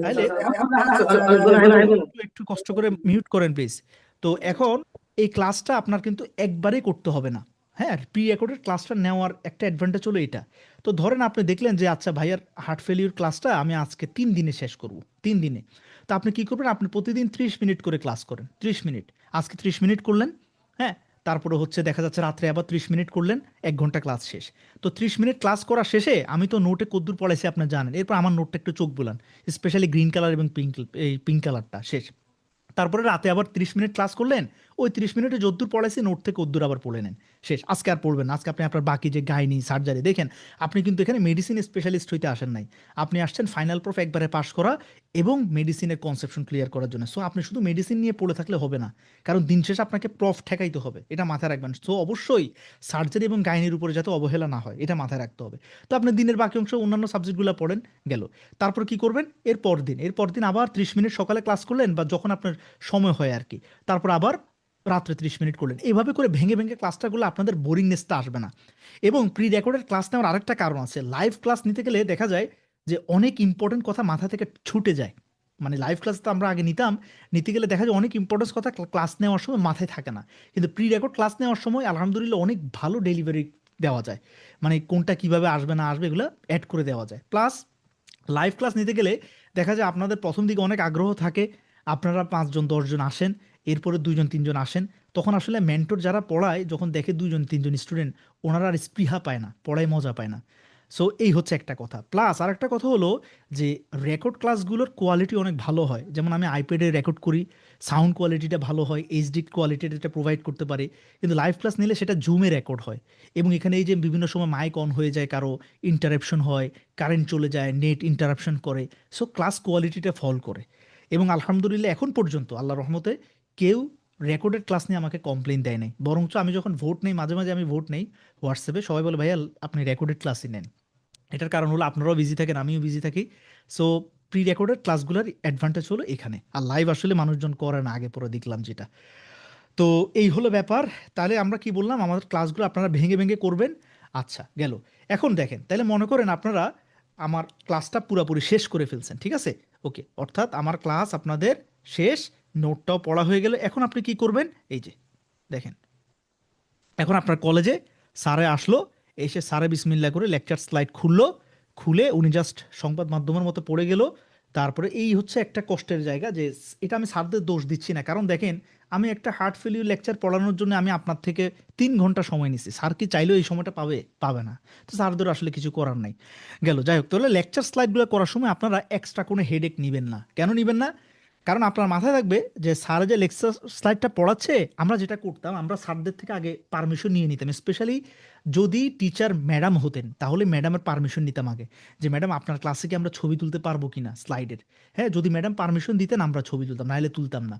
B: তাইলে একটু একটু কষ্ট করে মিউট করেন প্লিজ। তো এখন এই ক্লাসটা আপনার কিন্তু একবারেই করতে হবে না। হ্যাঁ, প্রি রেকর্ডেড ক্লাসটা নেওয়ার একটা অ্যাডভান্টেজ হলো এটা। তো ধরেন আপনি দেখলেন যে আচ্ছা ভাইয়ার হার্ট ফেলিউর ক্লাসটা আমি আজকে 3 দিনে শেষ করব, 3 দিনে। তো আপনি কি করবেন? আপনি প্রতিদিন 30 মিনিট করে ক্লাস করেন, 30 মিনিট। আজকে 30 মিনিট করলেন, হ্যাঁ, তারপরে হচ্ছে দেখা যাচ্ছে রাত্রে আবার 30 মিনিট করলেন, 1 ঘন্টা ক্লাস শেষ। তো 30 মিনিট ক্লাস করা শেষে আমি তো নোটে কদ্দূর পড়াইছি আপনার জানেন, এরপর আমার নোটটা একটু চোখ বুলান, স্পেশালি গ্রিন কালার এবং পিঙ্ক কালারটা শেষ। তারপরে রাতে আবার 30 মিনিট ক্লাস করলেন, ওই 30 মিনিটে যদ্দূর পড়াইছি নোট থেকে ওদ্দূর আবার পড়ে নেন, শেষ। আজকে আর পড়বেন না, আজকে আপনি আপনার বাকি যে গাইনি সার্জারি দেখেন, আপনি কিন্তু এখানে মেডিসিন স্পেশালিস্ট হইতে আসেন নাই, আপনি আসছেন ফাইনাল প্রুফ একবারে পাস করা এবং মেডিসিনের কনসেপশন ক্লিয়ার করার জন্য। সো আপনি শুধু মেডিসিন নিয়ে পড়ে থাকলে হবে না, কারণ দিন শেষে আপনাকে প্রফ ঠেকাইতে হবে, এটা মাথায় রাখবেন। সো অবশ্যই সার্জারি এবং গাইনির উপরে যাতে অবহেলা না হয়, এটা মাথায় রাখতে হবে। তো আপনি দিনের বাকি অংশ অন্যান্য সাবজেক্টগুলো পড়েন, গেল। তারপর কি করবেন? এরপর দিন আবার 30 মিনিট সকালে ক্লাস করলেন, বা যখন আপনার সময় হয় আর কি। তারপর আবার রাত্রে 30 মিনিট করলেন। এভাবে করে ভেঙে ভেঙে ক্লাসটা করলে আপনাদের বোরিংনেসটা আসবে না। এবং প্রি রেকর্ডেড ক্লাস নেওয়ার আরেকটা কারণ আছে, লাইভ ক্লাস নিতে গেলে দেখা যায় যে অনেক ইম্পর্টেন্ট কথা মাথা থেকে ছুটে যায়। মানে লাইভ ক্লাস তো আমরা আগে নিতাম, নিতে গেলে দেখা যায় অনেক ইম্পর্টেন্স কথা ক্লাস নেওয়ার সময় মাথায় থাকে না। কিন্তু প্রি রেকর্ড ক্লাস নেওয়ার সময় আলহামদুলিল্লাহ অনেক ভালো ডেলিভারি দেওয়া যায়, মানে কোনটা কিভাবে আসবে না আসবে এগুলো অ্যাড করে দেওয়া যায়। প্লাস লাইভ ক্লাস নিতে গেলে দেখা যায় আপনাদের প্রথম দিকে অনেক আগ্রহ থাকে, আপনারা 5 জন 10 জন আসেন, এরপরে 2 জন 3 জন আসেন, তখন আসলে মেন্টর যারা পড়ায় যখন দেখে 2 জন 3 জন স্টুডেন্ট, ওনারা আর স্পৃহা পায় না, পড়ায় মজা পায় না। সো এই হচ্ছে একটা কথা। প্লাস আর একটা কথা হলো যে রেকর্ড ক্লাসগুলোর কোয়ালিটি অনেক ভালো হয়। যেমন আমি আইপ্যাডে রেকর্ড করি, সাউন্ড কোয়ালিটিটা ভালো হয়, এইচডি কোয়ালিটিটা এটা প্রোভাইড করতে পারে। কিন্তু লাইভ ক্লাস নিলে সেটা জুমে রেকর্ড হয়, এবং এখানে এই যে বিভিন্ন সময় মাইক অন হয়ে যায়, কারো ইন্টারাপশন হয়, কারেন্ট চলে যায়, নেট ইন্টারাপশন করে। সো ক্লাস কোয়ালিটিটা ফল করে। এবং আলহামদুলিল্লাহ এখন পর্যন্ত আল্লাহর রহমতে কেউ রেকর্ডেড ক্লাস নিয়ে আমাকে কমপ্লেন দেয় নাই, বরঞ্চ আমি যখন ভোট নেই, মাঝে মাঝে আমি ভোট নেই হোয়াটসঅ্যাপে, সবাই বলে ভাইয়া আপনি রেকর্ডেড ক্লাসই নেন। এটার কারণ হলো আপনারাও বিজি থাকেন, আমিও বিজি থাকি। সো প্রি রেকর্ডেড ক্লাসগুলোর অ্যাডভান্টেজ হলো এখানে, আর লাইভ আসলে মানুষজন করে না, আগে পরে দেখলাম যেটা। তো এই হলো ব্যাপার। তাহলে আমরা কি বললাম, আমাদের ক্লাসগুলো আপনারা ভেঙে ভেঙে করবেন। আচ্ছা গেল। এখন দেখেন, তাহলে মনে করেন আপনারা আমার ক্লাসটা পুরোপুরি শেষ করে ফেলছেন, ঠিক আছে? ওকে, অর্থাৎ আমার ক্লাস আপনাদের শেষ, নোটটাও পড়া হয়ে গেল। এখন আপনি কি করবেন, এই যে দেখেন, এখন আপনার কলেজে স্যারে আসলো, এসে স্যারে বিসমিল্লা করে লেকচার স্লাইড খুললো, খুলে উনি জাস্ট সংবাদ মাধ্যমের মতো পড়ে গেল। তারপরে এই হচ্ছে একটা কষ্টের জায়গা যে এটা আমি স্যারদের দোষ দিচ্ছি না, কারণ দেখেন আমি একটা হার্ট ফেলিউর লেকচার পড়ানোর জন্য আমি আপনার থেকে 3 ঘন্টা সময় নিচ্ছি, স্যার কি চাইলেও এই সময়টা পাবে? পাবে না। তো স্যারদের আসলে কিছু করার নাই। গেল, যাই হোক, তাহলে লেকচার স্লাইডগুলো করার সময় আপনারা এক্সট্রা কোনো হেডেক নেবেন না। কেন নেবেন না? কারণ আপনার মাথায় থাকবে যে স্যার যে লেকচার স্লাইডটা পড়াচ্ছে, আমরা যেটা করতাম, আমরা স্যারদের থেকে আগে পারমিশন নিয়ে নিতাম। স্পেশালি যদি টিচার ম্যাডাম হতেন, তাহলে ম্যাডামের পারমিশন নিতাম আগে, যে ম্যাডাম আপনার ক্লাসে কি আমরা ছবি তুলতে পারবো কিনা স্লাইডের। হ্যাঁ, যদি ম্যাডাম পারমিশন দিতেন আমরা ছবি তুলতাম, নাহলে তুলতাম না।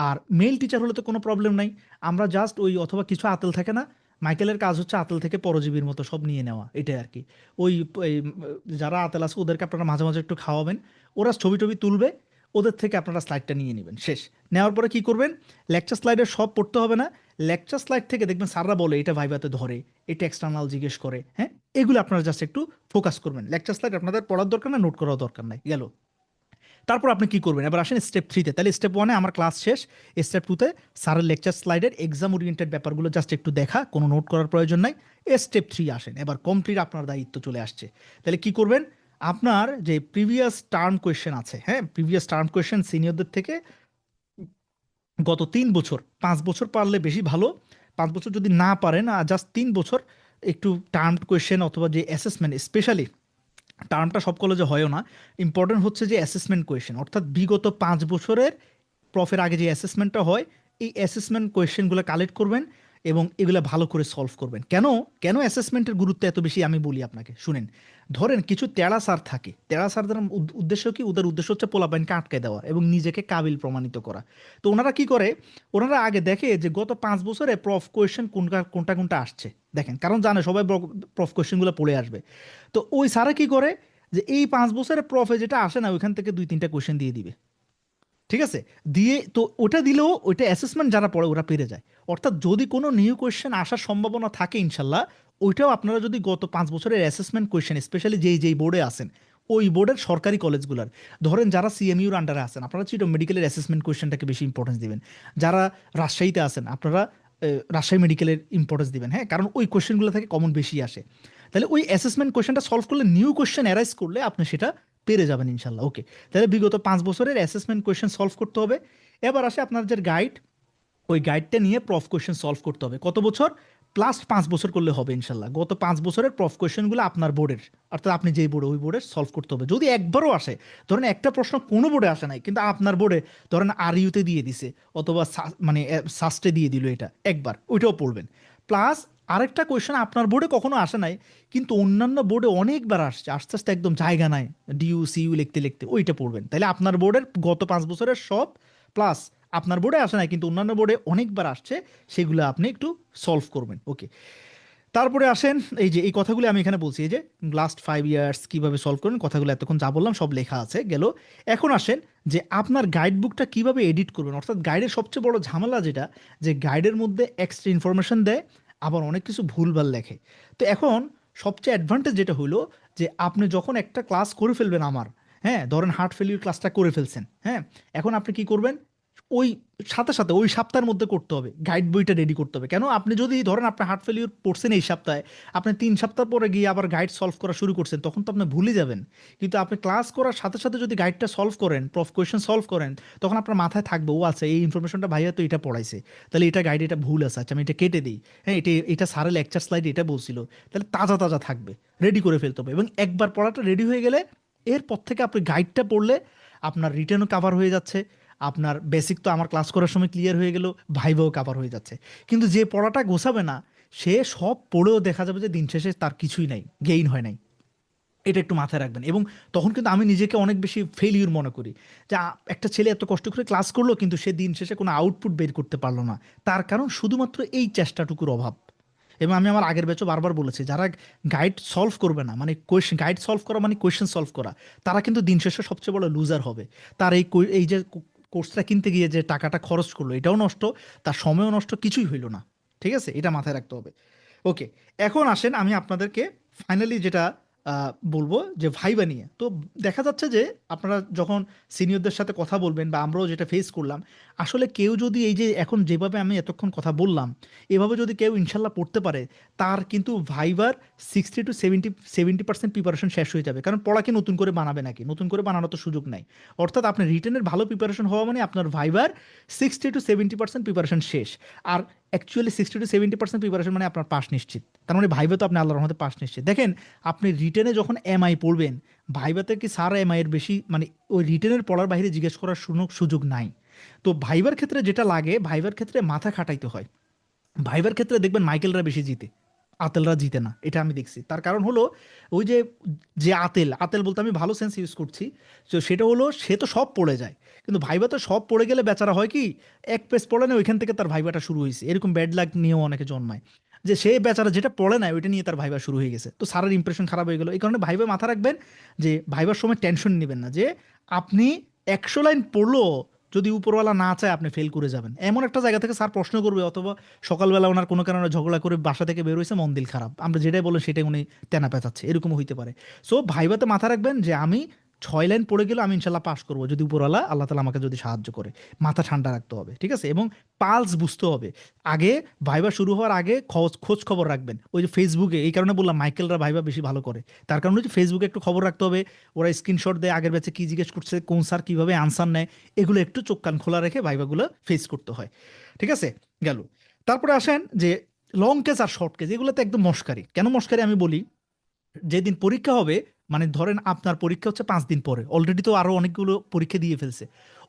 B: আর মেল টিচার হলে তো কোনো প্রবলেম নাই, আমরা জাস্ট ওই, অথবা কিছু আতেল থাকে না, মাইকেলের কাজ হচ্ছে আতেল থেকে পরজীবীর মতো সব নিয়ে নেওয়া, এটাই আর কি। ওই এই, যারা আতেল আছে ওদেরকে আপনারা মাঝে মাঝে একটু খাওয়াবেন, ওরা ছবি টবি তুলবে, ওদের থেকে আপনারা স্লাইডটা নিয়ে নেবেন, শেষ। নেওয়ার পরে কি করবেন, লেকচার স্লাইডের সব পড়তে হবে না, লেকচার স্লাইড থেকে দেখবেন স্যাররা বলে এটা ভাইভাতে ধরে, এটা এক্সটার্নাল জিজ্ঞেস করে, হ্যাঁ, এগুলো আপনারা জাস্ট একটু ফোকাস করবেন। লেকচার স্লাইড আপনাদের পড়ার দরকার না, নোট করার দরকার নাই, গেল। তারপর আপনি কি করবেন, এবার আসেন স্টেপ 3-তে। তাহলে স্টেপ 1-এ আমার ক্লাস শেষ, স্টেপ 2-তে স্যারের লেকচার স্লাইডের এক্সাম ওরিয়েন্টেড ব্যাপারগুলো জাস্ট একটু দেখা, কোনো নোট করার প্রয়োজন নাই। স্টেপ 3 আসেন, এবার কমপ্লিট আপনার দায়িত্ব চলে আসছে। তাহলে কি করবেন, আপনার যে প্রিভিয়াস টার্ম কোয়েশ্চেন আছে, হ্যাঁ, প্রিভিয়াস টার্ম কোয়েশ্চেন সিনিয়রদের থেকে গত 3 বছর, 5 বছর পারলে বেশি ভালো, 5 বছর যদি না পারেন, জাস্ট 3 বছর, একটু টার্ম কোয়েশ্চেন অথবা যে অ্যাসেসমেন্ট, স্পেশালি টার্মটা সব কলেজে হয়ও না, ইম্পর্টেন্ট হচ্ছে যে অ্যাসেসমেন্ট কোয়েশ্চেন, অর্থাৎ বিগত 5 বছরের প্রফের আগে যে অ্যাসেসমেন্টটা হয়, এই অ্যাসেসমেন্ট কোয়েশ্চেনগুলো কালেক্ট করবেন এবং এগুলো ভালো করে সলভ করবেন। কেন কেন অ্যাসেসমেন্টের গুরুত্ব এত বেশি আমি বলি আপনাকে, শুনেন। ধরেন কিছু তেড়া স্যার থাকে, তেড়া স্যারদের উদ্দেশ্য কি, ওদের উদ্দেশ্য হচ্ছে পোলাপাইনকে আটকে দেওয়া এবং নিজেকে কাবিল প্রমাণিত করা। তো ওনারা কি করে, ওনারা আগে দেখে যে গত 5 বছরে প্রফ কোয়েশ্চেন কোনটা কোনটা কোনটা আসছে, দেখেন, কারণ জানে সবাই প্রফ কোয়েশ্চেনগুলো পড়ে আসবে। তো ওই স্যারে কি করে, যে এই 5 বছরে প্রফে যেটা আসে না, ওইখান থেকে 2-3টা কোয়েশ্চেন দিয়ে দিবে, ঠিক আছে? দিয়ে তো ওটা দিলেও ওইটা অ্যাসেসমেন্ট যারা পড়ে ওরা পেরে যায়। অর্থাৎ যদি কোনো নিউ কোয়েশ্চেন আসার সম্ভাবনা থাকে ইনশাল্লাহ, ওইটাও আপনারা যদি গত 5 বছরের অ্যাসেসমেন্ট কোয়েশ্চেন, স্পেশালি যেই যেই বোর্ডে আছেন, ওই বোর্ডের সরকারি কলেজগুলোর, ধরেন যারা সিএমইউর আন্ডারে আছেন, আপনারা চিটো মেডিকেলের অ্যাসেসমেন্ট কোয়েশ্চেনটাকে বেশি ইম্পর্টেন্স দিবেন। যারা রাজশাহীতে আছেন, আপনারা রাজশাহী মেডিকেলের ইম্পর্টেন্স দিবেন, হ্যাঁ, কারণ ওই কোয়েশ্চেনগুলো থেকে কমন বেশি আসে। তাহলে ওই অ্যাসেসমেন্ট কোয়েশ্চেনটা সলভ করলে, নিউ কোয়েশ্চেন অ্যারাইজ করলে আপনি সেটা পেরে যাবেন ইনশাল্লাহ। ওকে, তাহলে বিগত 5 বছরের অ্যাসেসমেন্ট কোয়েশ্চেন সলভ করতে হবে। এবার আসে আপনার যে গাইড, ওই গাইডটা নিয়ে প্রফ কোয়েশ্চেন সলভ করতে হবে। কত বছর? প্লাস 5 বছর করলে হবে ইনশাল্লাহ। গত 5 বছরের প্রফ কোয়েশ্চেনগুলো আপনার বোর্ডের, অর্থাৎ আপনি যেই বোর্ডে, ওই বোর্ডের সলভ করতে হবে। যদি একবারও আসে, ধরেন একটা প্রশ্ন কোনো বোর্ডে আসে নাই, কিন্তু আপনার বোর্ডে ধরেন আর ইউতে দিয়ে দিছে, অথবা মানে সাস্টে দিয়ে দিল, এটা একবার, ওইটাও পড়বেন। প্লাস আরেকটা কোয়েশ্চেন আপনার বোর্ডে কখনো আসে নাই, কিন্তু অন্যান্য বোর্ডে অনেকবার আসছে, আস্তে আস্তে একদম জায়গা নাই, ডিইউ সিইউ লিখতে লিখতে, ওইটা পড়বেন। তাহলে আপনার বোর্ডের গত 5 বছরের সব, প্লাস আপনার বোর্ডে আসে নাই কিন্তু অন্যান্য বোর্ডে অনেকবার আসছে, সেগুলো আপনি একটু সলভ করবেন। ওকে, তারপরে আসেন, এই যে এই কথাগুলো আমি এখানে বলছি, এই যে লাস্ট 5 ইয়ার্স কীভাবে সলভ করেন, কথাগুলো এতক্ষণ যা বললাম সব লেখা আছে, গেল। এখন আসেন যে আপনার গাইড বুকটা কীভাবে এডিট করবেন। অর্থাৎ গাইডের সবচেয়ে বড় ঝামেলা যেটা, যে গাইডের মধ্যে এক্সট্রা ইনফরমেশন দেয়, আবার অনেক কিছু ভুলভাল লেখে। তো এখন সবচেয়ে অ্যাডভান্টেজ যেটা হইলো, যে আপনি যখন একটা ক্লাস করে ফেলবেন আমার, হ্যাঁ, ধরেন হার্ট ফেলিউর ক্লাসটা করে ফেলছেন, হ্যাঁ, এখন আপনি কি করবেন, ওই সাথে সাথে ওই সপ্তাহের মধ্যে করতে হবে, গাইড বইটা রেডি করতে হবে। কেন, আপনি যদি ধরেন আপনি হার্ট ফেলিউর পড়ছেন এই সপ্তাহে, আপনি 3 সপ্তাহ পরে গিয়ে আবার গাইড সলভ করা শুরু করছেন, তখন তো আপনি ভুলে যাবেন। কিন্তু আপনি ক্লাস করার সাথে সাথে যদি গাইডটা সলভ করেন, প্রফ কোয়েশ্চেন সলভ করেন, তখন আপনার মাথায় থাকবে, ও আচ্ছা এই ইনফরমেশনটা ভাইয়া তো এটা পড়াইছে, তাহলে এটা গাইড, এটা ভুল আছে, আচ্ছা আমি এটা কেটে দিই, হ্যাঁ, এটা এটা স্যারের লেকচার স্লাইড এটা বলছিল, তাহলে তাজা তাজা থাকবে, রেডি করে ফেলতে হবে। এবং একবার পড়াটা রেডি হয়ে গেলে, এরপর থেকে আপনি গাইডটা পড়লে আপনার রিটেনও কাভার হয়ে যাচ্ছে, আপনার বেসিক তো আমার ক্লাস করার সময় ক্লিয়ার হয়ে গেল, ভাইভাও কাভার হয়ে যাচ্ছে। কিন্তু যে পড়াটা গোছাবে না, সে সব পড়েও দেখা যাবে যে দিন শেষে তার কিছুই নাই, গেইন হয় নাই। এটা একটু মাথায় রাখবেন। এবং তখন কিন্তু আমি নিজেকে অনেক বেশি ফেলিউর মনে করি যে একটা ছেলে এত কষ্ট করে ক্লাস করলো কিন্তু সে দিন শেষে কোনো আউটপুট বের করতে পারলো না। তার কারণ শুধুমাত্র এই চেষ্টাটুকুর অভাব। এবং আমি আমার আগের ব্যাচও বারবার বলেছি, যারা গাইড সলভ করবে না, মানে কোয়েশ্চেন গাইড সলভ করা মানে কোয়েশ্চেন সলভ করা, তারা কিন্তু দিন শেষে সবচেয়ে বড় লুজার হবে। তার এই যে কোর্সটা কিনতে গিয়ে যে টাকাটা খরচ করলো এটাও নষ্ট, তার সময়ও নষ্ট, কিছুই হইলো না। ঠিক আছে, এটা মাথায় রাখতে হবে। ওকে, এখন আসেন আমি আপনাদেরকে ফাইনালি যেটা বলবো যে ভাইবা নিয়ে। তো দেখা যাচ্ছে যে আপনারা যখন সিনিয়রদের সাথে কথা বলবেন বা আমরাও যেটা ফেস করলাম, আসলে কেউ যদি এই যে এখন যেভাবে আমি এতক্ষণ কথা বললাম এভাবে যদি কেউ ইনশাল্লাহ পড়তে পারে, তার কিন্তু ভাইবার 60 to 70% প্রিপারেশন শেষ হয়ে যাবে। কারণ পড়া কি নতুন করে বানাবে নাকি? নতুন করে বানানোর তো সুযোগ নাই। অর্থাৎ আপনার রিটেনের ভালো প্রিপারেশন হওয়া মানে আপনার ভাইবার 60 to 70% প্রিপারেশন শেষ। আর অ্যাকচুয়ালি 60 to 70% প্রিপারেশন মানে আপনার পাস নিশ্চিত। তার মানে ভাইবা তো আপনি আল্লাহর রহমতে পাস নিশ্চিত। দেখেন, আপনি রিটেনে যখন এমআই পড়বেন, ভাইভাতে কি স্যার এমআই এর বেশি, মানে ওই রিটেনের পড়ার বাইরে জিজ্ঞেস করার সুযোগ নাই। তো ভাইবার ক্ষেত্রে যেটা লাগে, ভাইবার ক্ষেত্রে মাথা খাটাইতে হয়। ভাইবার ক্ষেত্রে দেখবেন মাইকেলরা বেশি জিতে, আতেলরা জিতে না। এটা আমি দেখছি। তার কারণ হলো ওই যে যে আতেল আতেল বলতে আমি ভালো সেন্স ইউজ করছি। তো সেটা হলো সে তো সব পড়ে যায়, কিন্তু ভাইবা তো সব পড়ে গেলে বেচারা হয় কি, এক পেজ পড়ে না ওইখান থেকে তার ভাইবাটা শুরু হয়েছে। এরকম ব্যাড লাক নিয়েও অনেকে জন্মায় যে সে বেচারা যেটা পড়ে না ওইটা নিয়ে তার ভাইবা শুরু হয়ে গেছে, তো স্যারের ইমপ্রেশন খারাপ হয়ে গেল। এই কারণে ভাইবা মাথা রাখবেন যে ভাইবার সময় টেনশন নেবেন না যে আপনি 100 লাইন পড়লো, যদি উপরওয়ালা না চায় আপনি ফেল করে যাবেন। এমন একটা জায়গা থেকে স্যার প্রশ্ন করবে, অথবা সকালবেলা ওনার কোনো কারণে ঝগড়া করে বাসা থেকে বের হয়েছে, মন দিল খারাপ, আমরা যেটাই বলেন সেটাই উনি তেনা পেঁচাচ্ছে, এরকমও হইতে পারে। সো ভাইভাতে মাথা রাখবেন যে আমি 6 লাইন পড়ে গেলে আমি ইনশাল্লাহ পাস করবো, যদি উপরওয়ালা আল্লাহ তালা আমাকে যদি সাহায্য করে। মাথা ঠান্ডা রাখতে হবে, ঠিক আছে? এবং পালস বুঝতে হবে। আগে ভাইবা শুরু হওয়ার আগে খোঁজ খোঁজ খবর রাখবেন। ওই যে ফেসবুকে, এই কারণে বললাম মাইকেলরা ভাইবা বেশি ভালো করে, তার কারণে হচ্ছে ফেসবুকে একটু খবর রাখতে হবে। ওরা স্ক্রিনশট দেয় আগের ব্যাচে কি জিজ্ঞেস করছে, কোন স্যার কিভাবে আনসার নেয়, এগুলো একটু চোখ কান খোলা রেখে ভাইভাগুলো ফেস করতে হয়। ঠিক আছে, গেল। তারপরে আসেন যে লং কেস আর শর্ট কেস, এগুলোতে একদম মস্কারি। কেন মস্কারি আমি বলি, যেদিন পরীক্ষা হবে, মানে ধরেন আপনার পরীক্ষা হচ্ছে 5 দিন পরে, অলরেডি তো আরো অনেকগুলো পরীক্ষা দিয়ে ফেলছে,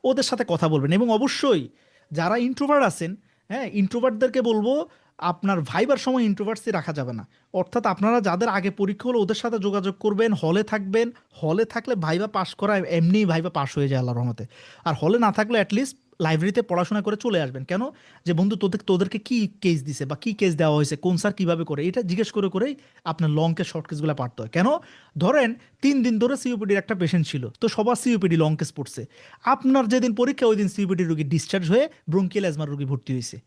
B: ওদের সাথে কথা বলবেন। এবং অবশ্যই যারা ইন্ট্রোভার্ট আছেন, হ্যাঁ, ইন্ট্রোভার্টদেরকে বলবো আপনার ভাইবার সময় ইন্ট্রোভার্টসই রাখা যাবে না। অর্থাৎ আপনারা যাদের আগে পরীক্ষা হলো ওদের সাথে যোগাযোগ করবেন, হলে থাকবেন। হলে থাকলে ভাইবা পাস করা এমনিই ভাইবা পাস হয়ে যায় আল্লাহর রহমতে। আর হলে না থাকলে অ্যাটলিস্ট লাইব্রেরিতে পড়াশোনা করে চলে আসবেন। কেন? যে বন্ধু তোদেরকে কি কেস দিছে বা কি কেস দেওয়া হয়েছে, কোন স্যার কিভাবে করে, এটা জিজ্ঞেস করে করেই আপনার লং কেস শর্ট কেসগুলো পারতে হয়। কেন? ধরেন 3 দিন ধরে সিওপিডির একটা পেশেন্ট ছিল, তো সবার সিওপিডি লং কেস পড়ছে। আপনার যেদিন পরীক্ষা ওই দিন সিওপিডি রোগী ডিসচার্জ হয়ে ব্রঙ্কিয়াল অ্যাজমার রোগী ভর্তি হয়েছে।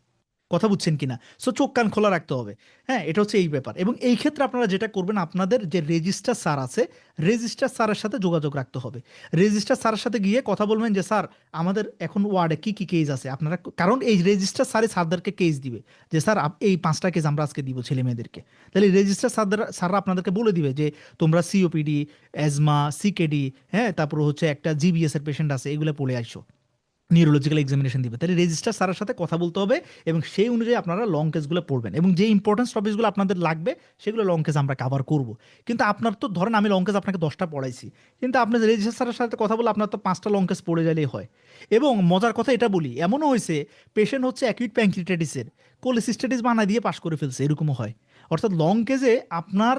B: কথা বুঝছেন কিনা? সো চোখ কান খোলা রাখতে হবে। হ্যাঁ, এটা হচ্ছে এই ব্যাপার। এবং এই ক্ষেত্রে আপনারা যেটা করবেন, আপনাদের যে রেজিস্ট্রার স্যার আছে, রেজিস্ট্রার স্যারের সাথে যোগাযোগ রাখতে হবে। রেজিস্ট্রার স্যারের সাথে গিয়ে কথা বলবেন যে স্যার আমাদের এখন ওয়ার্ডে কি কি কেস আছে আপনারা, কারণ এই রেজিস্ট্রার স্যারই স্যারদেরকে কেস দিবে যে স্যার এই 5টা কেস আমরা আজকে দিব ছেলে মেয়েদেরকে। তাহলে রেজিস্ট্রার স্যাররা আপনাদেরকে বলে দিবে যে তোমরা সিওপিডি, অ্যাজমা, সিকেডি, হ্যাঁ, তারপর হচ্ছে একটা জিবিএস এর পেশেন্ট আছে, এগুলো পড়ে আসো, নিউরোলজিক্যাল এক্সামিনেশন দিবে। তাহলে রেজিস্টার স্যারের সাথে কথা বলতে হবে এবং সেই অনুযায়ী আপনারা লং কেসগুলো পড়বেন। এবং যে ইম্পর্টেন্স টপিকসগুলো আপনাদের লাগবে সেগুলো লং কেস আমরা কভার করব। কিন্তু আপনার তো ধরেন আমি লং কেস আপনাকে 10টা পড়াইছি, কিন্তু আপনার রেজিস্টার স্যারের সাথে কথা বলে আপনার তো 5টা লং কেস পড়ে গেলেই হয়। এবং মজার কথা এটা বলি, এমনও হয়েছে পেশেন্ট হচ্ছে অ্যাকিউট প্যাঙ্ক্রিটাইটিসের কোলেসিস্টাইটিস বানায় দিয়ে পাশ করে ফেলছে, এরকমও হয়। অর্থাৎ লং কেসে আপনার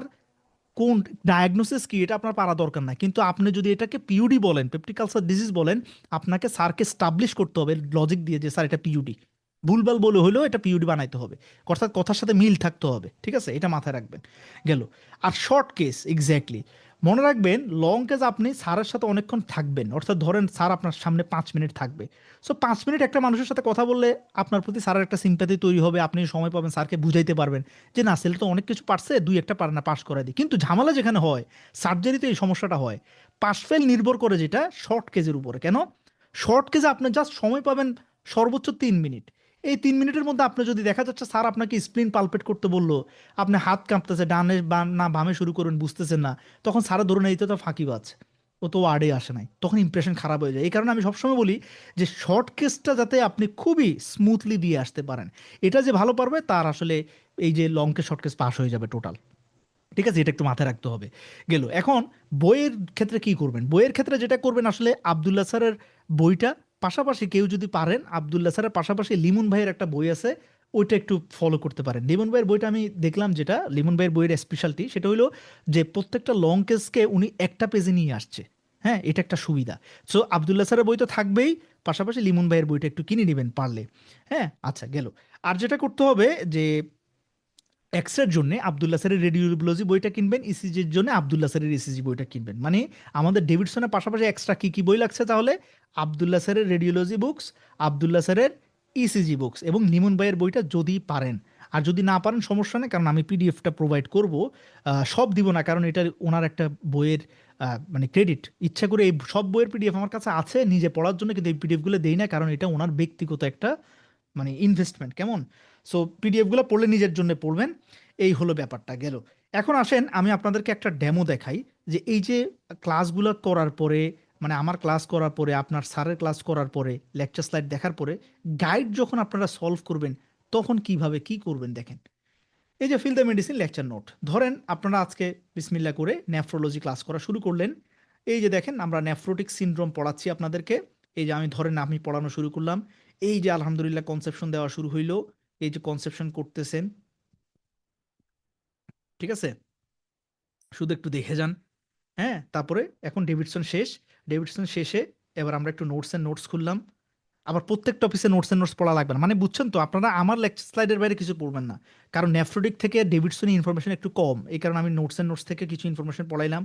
B: কোন ডায়াগনোসিস কি এটা আপনার পারা দরকার নাই, কিন্তু আপনি যদি এটাকে পিইউডি বলেন, পেপটিক আলসার ডিজিজ বলেন, আপনাকে স্যারকে স্টাবলিশ করতে হবে লজিক দিয়ে যে স্যার এটা পিইউডি। ভুলভাল বলে হলেও এটা পিইউডি বানাইতে হবে, অর্থাৎ কথার সাথে মিল থাকতে হবে। ঠিক আছে, এটা মাথায় রাখবেন। গেল। আর শর্ট কেস, এক্স্যাক্টলি মনে রাখবেন, লং কেস আপনি স্যারের সাথে অনেকক্ষণ থাকবেন। অর্থাৎ ধরেন স্যার আপনার সামনে 5 মিনিট থাকবে। সো 5 মিনিট একটা মানুষের সাথে কথা বললে আপনার প্রতি স্যারের একটা সিম্প্যাথি তৈরি হবে, আপনি সময় পাবেন স্যারকে বুঝাইতে পারবেন যে না ছেলে তো অনেক কিছু পারছে, দুই একটা পারে না, পাস করাই দিই। কিন্তু ঝামেলা যেখানে হয়, সার্জারিতে এই সমস্যাটা হয়, পাস ফেল নির্ভর করে যেটা শর্ট কেজের উপরে। কেন? শর্ট কেজে আপনি জাস্ট সময় পাবেন সর্বোচ্চ 3 মিনিট। এই 3 মিনিটের মধ্যে আপনি যদি দেখা যাচ্ছে স্যার আপনাকে স্প্লিন পালপেট করতে বললো, আপনি হাত কাঁপতেছে, ডানে বা না বামে শুরু করুন, বুঝতেছেন না, তখন স্যারের ধরুন এই তো ফাঁকিবাজ, ও তো ওয়ার্ডে আসে নাই, তখন ইমপ্রেশন খারাপ হয়ে যায়। এই কারণে আমি সবসময় বলি যে শর্ট কেসটা যাতে আপনি খুবই স্মুথলি দিয়ে আসতে পারেন। এটা যে ভালো পারবে তার আসলে এই যে long case short case pass হয়ে যাবে টোটাল। ঠিক আছে, এটা একটু মাথায় রাখতে হবে। গেল। এখন বইয়ের ক্ষেত্রে কি করবেন? বইয়ের ক্ষেত্রে যেটা করবেন, আসলে আবদুল্লাহ স্যারের বইটা পাশাপাশি কেউ যদি পারেন, আবদুল্লাহ স্যারের পাশাপাশি লিমন ভাইয়ের একটা বই আছে, ওইটা একটু ফলো করতে পারেন। লিমন ভাইয়ের বইটা আমি দেখলাম, যেটা লিমন ভাইয়ের বইয়ের স্পেশালিটি সেটা হলো যে প্রত্যেকটা লং কেসকে উনি একটা পেজে নিয়ে আসছে। হ্যাঁ, এটা একটা সুবিধা। সো আবদুল্লাহ স্যারের বই তো থাকবেই, পাশাপাশি লিমন ভাইয়ের বইটা একটু কিনে নেবেন পারলে। হ্যাঁ, আচ্ছা গেল। আর যেটা করতে হবে যে এক্সের জন্য আবদুল্লাহ স্যারের রেডিওলজি বইটা কিনবেন, ইসিজির জন্য আবদুল্লাহ স্যারের ইসিজি বইটা কিনবেন। মানে আমাদের ডেভিডসনের পাশাপাশি এক্সট্রা কি কি বই লাগছে তাহলে? আবদুল্লাহ স্যারের রেডিওলজি বুকস, আবদুল্লাহ স্যারের ইসিজি বুকস এবং নিমন ভাইয়ের বইটা যদি পারেন। আর যদি না পারেন সমস্যা নেই, কারণ আমি পিডিএফটা প্রোভাইড করব। সব দিব না, কারণ এটা ওনার একটা বইয়ের মানে ক্রেডিট। ইচ্ছা করে এই সব বইয়ের পিডিএফ আমার কাছে আছে নিজে পড়ার জন্য, কিন্তু এই পিডিএফগুলো দেই না, কারণ এটা ওনার ব্যক্তিগত একটা মানে ইনভেস্টমেন্ট, কেমন? সো পিডিএফগুলো পড়লে নিজের জন্য পড়বেন। এই হলো ব্যাপারটা গেল। এখন আসেন আমি আপনাদেরকে একটা ডেমো দেখাই, যে এই যে ক্লাসগুলো করার পরে, মানে আমার ক্লাস করার পরে, আপনার স্যারের ক্লাস করার পরে, লেকচার স্লাইড দেখার পরে গাইড যখন আপনারা সলভ করবেন তখন কিভাবে কি করবেন দেখেন। এই যে fill the medicine lecture note, ধরেন আপনারা আজকে বিসমিল্লা করে নেফ্রোলজি ক্লাস করা শুরু করলেন। এই যে দেখেন আমরা নেফ্রোটিক সিনড্রোম পড়াচ্ছি আপনাদেরকে। এই যে আমি ধরেন আমি পড়ানো শুরু করলাম। এই যে আলহামদুলিল্লাহ কনসেপশন দেওয়া শুরু হইলো। এই যে কনসেপশন করতেছেন, ঠিক আছে? শুধু একটু দেখে যান। হ্যাঁ, তারপরে এখন ডেভিডসন শেষ। ডেভিডসন শেষে এবার আমরা একটু নোটস এন্ড নোটস খুললাম। আবার প্রত্যেক টপিসে নোটস এন্ড নোটস পড়া লাগবে না, মানে বুঝছেন তো? আপনারা আমার লেকচার স্লাইডের বাইরে কিছু পড়বেন না, কারণ নেফ্রোটিক থেকে ডেভিডসনের ইনফরমেশন একটু কম, এই কারণে আমি নোটস এন্ড নোটস থেকে কিছু ইনফরমেশন পড়াইলাম।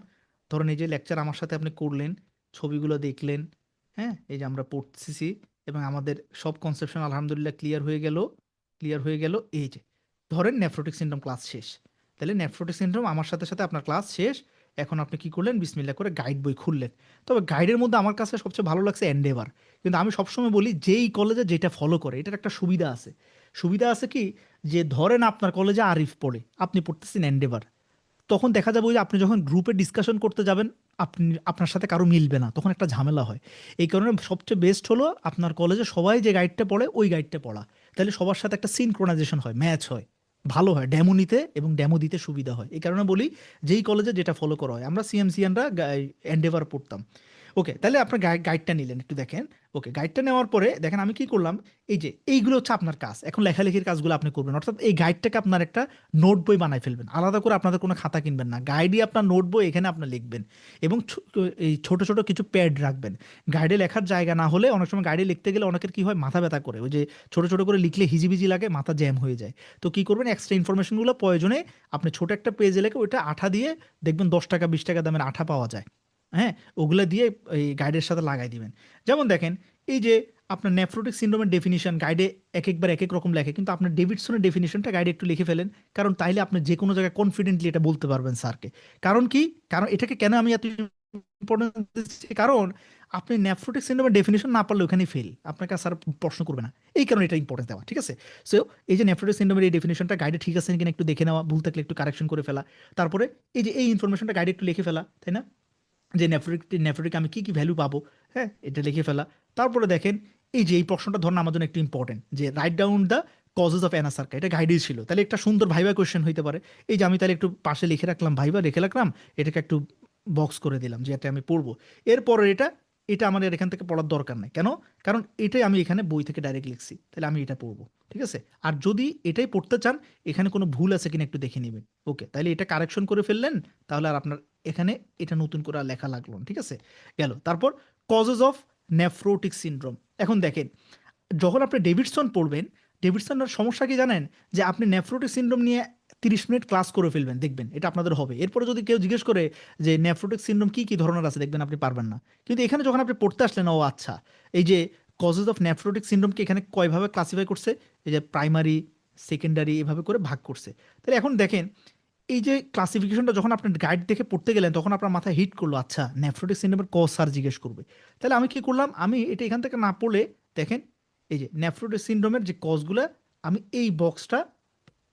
B: ধরুন এই যে লেকচার আমার সাথে আপনি করলেন, ছবিগুলো দেখলেন। হ্যাঁ, এই যে আমরা পড়তেছি এবং আমাদের সব কনসেপশন আলহামদুলিল্লাহ ক্লিয়ার হয়ে গেল। ক্লিয়ার হয়ে গেল। এই যে ধরেন নেফ্রোটিক সিনড্রোম ক্লাস শেষ। তাহলে নেফ্রোটিক সিনড্রোম আমার সাথে সাথে আপনার ক্লাস শেষ। এখন আপনি কি করলেন? বিসমিল্লাহ করে গাইড বই খুললেন। তবে গাইডের মধ্যে আমার কাছে সবচেয়ে ভালো লাগছে এন্ডেভার। কিন্তু আমি সবসময় বলি যেই কলেজে যেটা ফলো করে এটার একটা সুবিধা আছে। সুবিধা আছে কি, যে ধরেন আপনার কলেজে আরিফ পড়ে, আপনি পড়তেছেন এন্ডেভার, তখন দেখা যাবে ওই যে আপনি যখন গ্রুপে ডিসকাশন করতে যাবেন, আপনি আপনার সাথে কারো মিলবে না, তখন একটা ঝামেলা হয়। এই কারণে সবচেয়ে বেস্ট হলো আপনার কলেজে সবাই যে গাইডটা পড়ে ওই গাইডটা পড়া। তাহলে সবার সাথে একটা সিনক্রোনাইজেশন হয়, ম্যাচ হয়, ভালো হয়, ডেমো নিতে এবং ডেমো দিতে সুবিধা হয়। এই কারণে বলি যেই কলেজে যেটা ফলো করা হয়। আমরা সিএমসিয়ানরা এন্ডেভার পড়তাম। ওকে, তাহলে আপনার গাইডটা নিলেন, একটু দেখেন। ওকে, গাইডটা নেওয়ার পরে দেখেন আমি কি করলাম। এই যে এইগুলো হচ্ছে আপনার কাজ, এখন লেখালেখির কাজগুলো আপনি করবেন, অর্থাৎ এই গাইডটাকে আপনার একটা নোট বই বানায় ফেলবেন। আলাদা করে আপনাদের কোনো খাতা কিনবেন না, গাইডই আপনার নোট বই, এখানে আপনি লিখবেন। এবং এই ছোট ছোট কিছু প্যাড রাখবেন। গাইডে লেখার জায়গা না হলে অনেক সময় গাইডে লিখতে গেলে অনেকের কি হয়, মাথা ব্যথা করে, ওই যে ছোট ছোট করে লিখলে হিজিবিজি লাগে, মাথা জ্যাম হয়ে যায়। তো কি করবেন, এক্সট্রা ইনফরমেশনগুলো প্রয়োজনে আপনি ছোট একটা পেজে লিখে ওইটা আঠা দিয়ে, দেখবেন 10 টাকা 20 টাকা দামের আঠা পাওয়া যায়। হ্যাঁ, ওগুলা দিয়ে এই গাইডের সাথে লাগাই দিবেন। যেমন দেখেন এই যে আপনার নেফ্রোটিক সিনড্রোমের ডেফিনিশন গাইডে এক একবার এক এক রকম লেখে, কিন্তু আপনার ডেভিডসনের ডেফিনিশনটা গাইডে একটু লিখে ফেলেন। কারণ তাইলে আপনি যে কোনো জায়গায় কনফিডেন্টলি এটা বলতে পারবেন স্যারকে। কারণ কি, কারণ এটাকে কেন আমি এত ইম্পর্টেন্স দিচ্ছি, কারণ আপনি নেফ্রোটিক সিনড্রোমের ডেফিনিশন না পারলে ওখানেই ফেল, আপনাকে স্যার প্রশ্ন করবে না। এই কারণে এটা ইম্পর্টেন্স দেওয়া, ঠিক আছে? সো এই যে নেফ্রোটিক সিনড্রোমের এই ডেফিনিশনটা গাইডে ঠিক আছে কিনা একটু দেখে নেওয়া, ভুল থাকলে একটু কারেকশন করে ফেলা। তারপরে এই যে এই ইনফরমেশনটা গাইডে একটু লিখে ফেলা, তাই না? যে নেফ্রোটিক আমি কি কি ভ্যালু পাবো, হ্যাঁ, এটা লিখে ফেলা। তারপরে দেখেন এই যে এই প্রশ্নটা ধরুন আমার জন্য একটু ইম্পর্টেন্ট, যে right down the causes of anasarca, এটা গাইডেই ছিল, তাহলে একটা সুন্দর ভাইবা কোয়েশ্চেন হইতে পারে। এই যে আমি তাহলে একটু পাশে লিখে রাখলাম, ভাইবা লিখে রাখলাম, এটাকে একটু বক্স করে দিলাম যে এটা আমি পড়বো। এরপরে এটা এটা আমাদের এখান থেকে পড়ার দরকার নাই, কেন? কারণ এটাই আমি এখানে বই থেকে ডাইরেক্ট লিখছি, তাহলে আমি এটা পড়বো, ঠিক আছে? আর যদি এটাই পড়তে চান, এখানে কোনো ভুল আছে কিনা একটু দেখে নেবেন। ওকে, তাহলে এটা কারেকশন করে ফেললেন, তাহলে আর আপনার এখানে এটা নতুন করে আর লেখা লাগলো না, ঠিক আছে? গেল। তারপর কজেস অফ নেফ্রোটিক সিনড্রোম। এখন দেখেন যখন আপনি ডেভিডসন পড়বেন, ডেভিডসনের সমস্যা কি জানেন? যে আপনি নেফ্রোটিক সিনড্রোম নিয়ে 30 মিনিট ক্লাস করে ফেলবেন, দেখবেন এটা আপনাদের হবে। এরপরে যদি কেউ জিজ্ঞেস করে যে নেফ্রোটিক সিনড্রোম কি কি ধরনের আছে, দেখবেন আপনি পারবেন না। কিন্তু এখানে যখন আপনি পড়তে আসলেন, ও আচ্ছা, এই যে কজেস অফ নেফ্রোটিক সিনড্রোমকে এখানে কয়ভাবে ক্লাসিফাই করছে, এই যে প্রাইমারি, সেকেন্ডারি, এভাবে করে ভাগ করছে। তাহলে এখন দেখেন এই যে ক্লাসিফিকেশনটা যখন আপনি গাইড দেখে পড়তে গেলেন, তখন আপনার মাথায় হিট করলো, আচ্ছা নেফ্রোটিক সিনড্রোমের কজ স্যার জিজ্ঞেস করবে। তাহলে আমি কি করলাম, আমি এটা এখান থেকে না পড়লে দেখেন এই যে নেফ্রোটিক সিনড্রোমের যে কজগুলো, আমি এই বক্সটা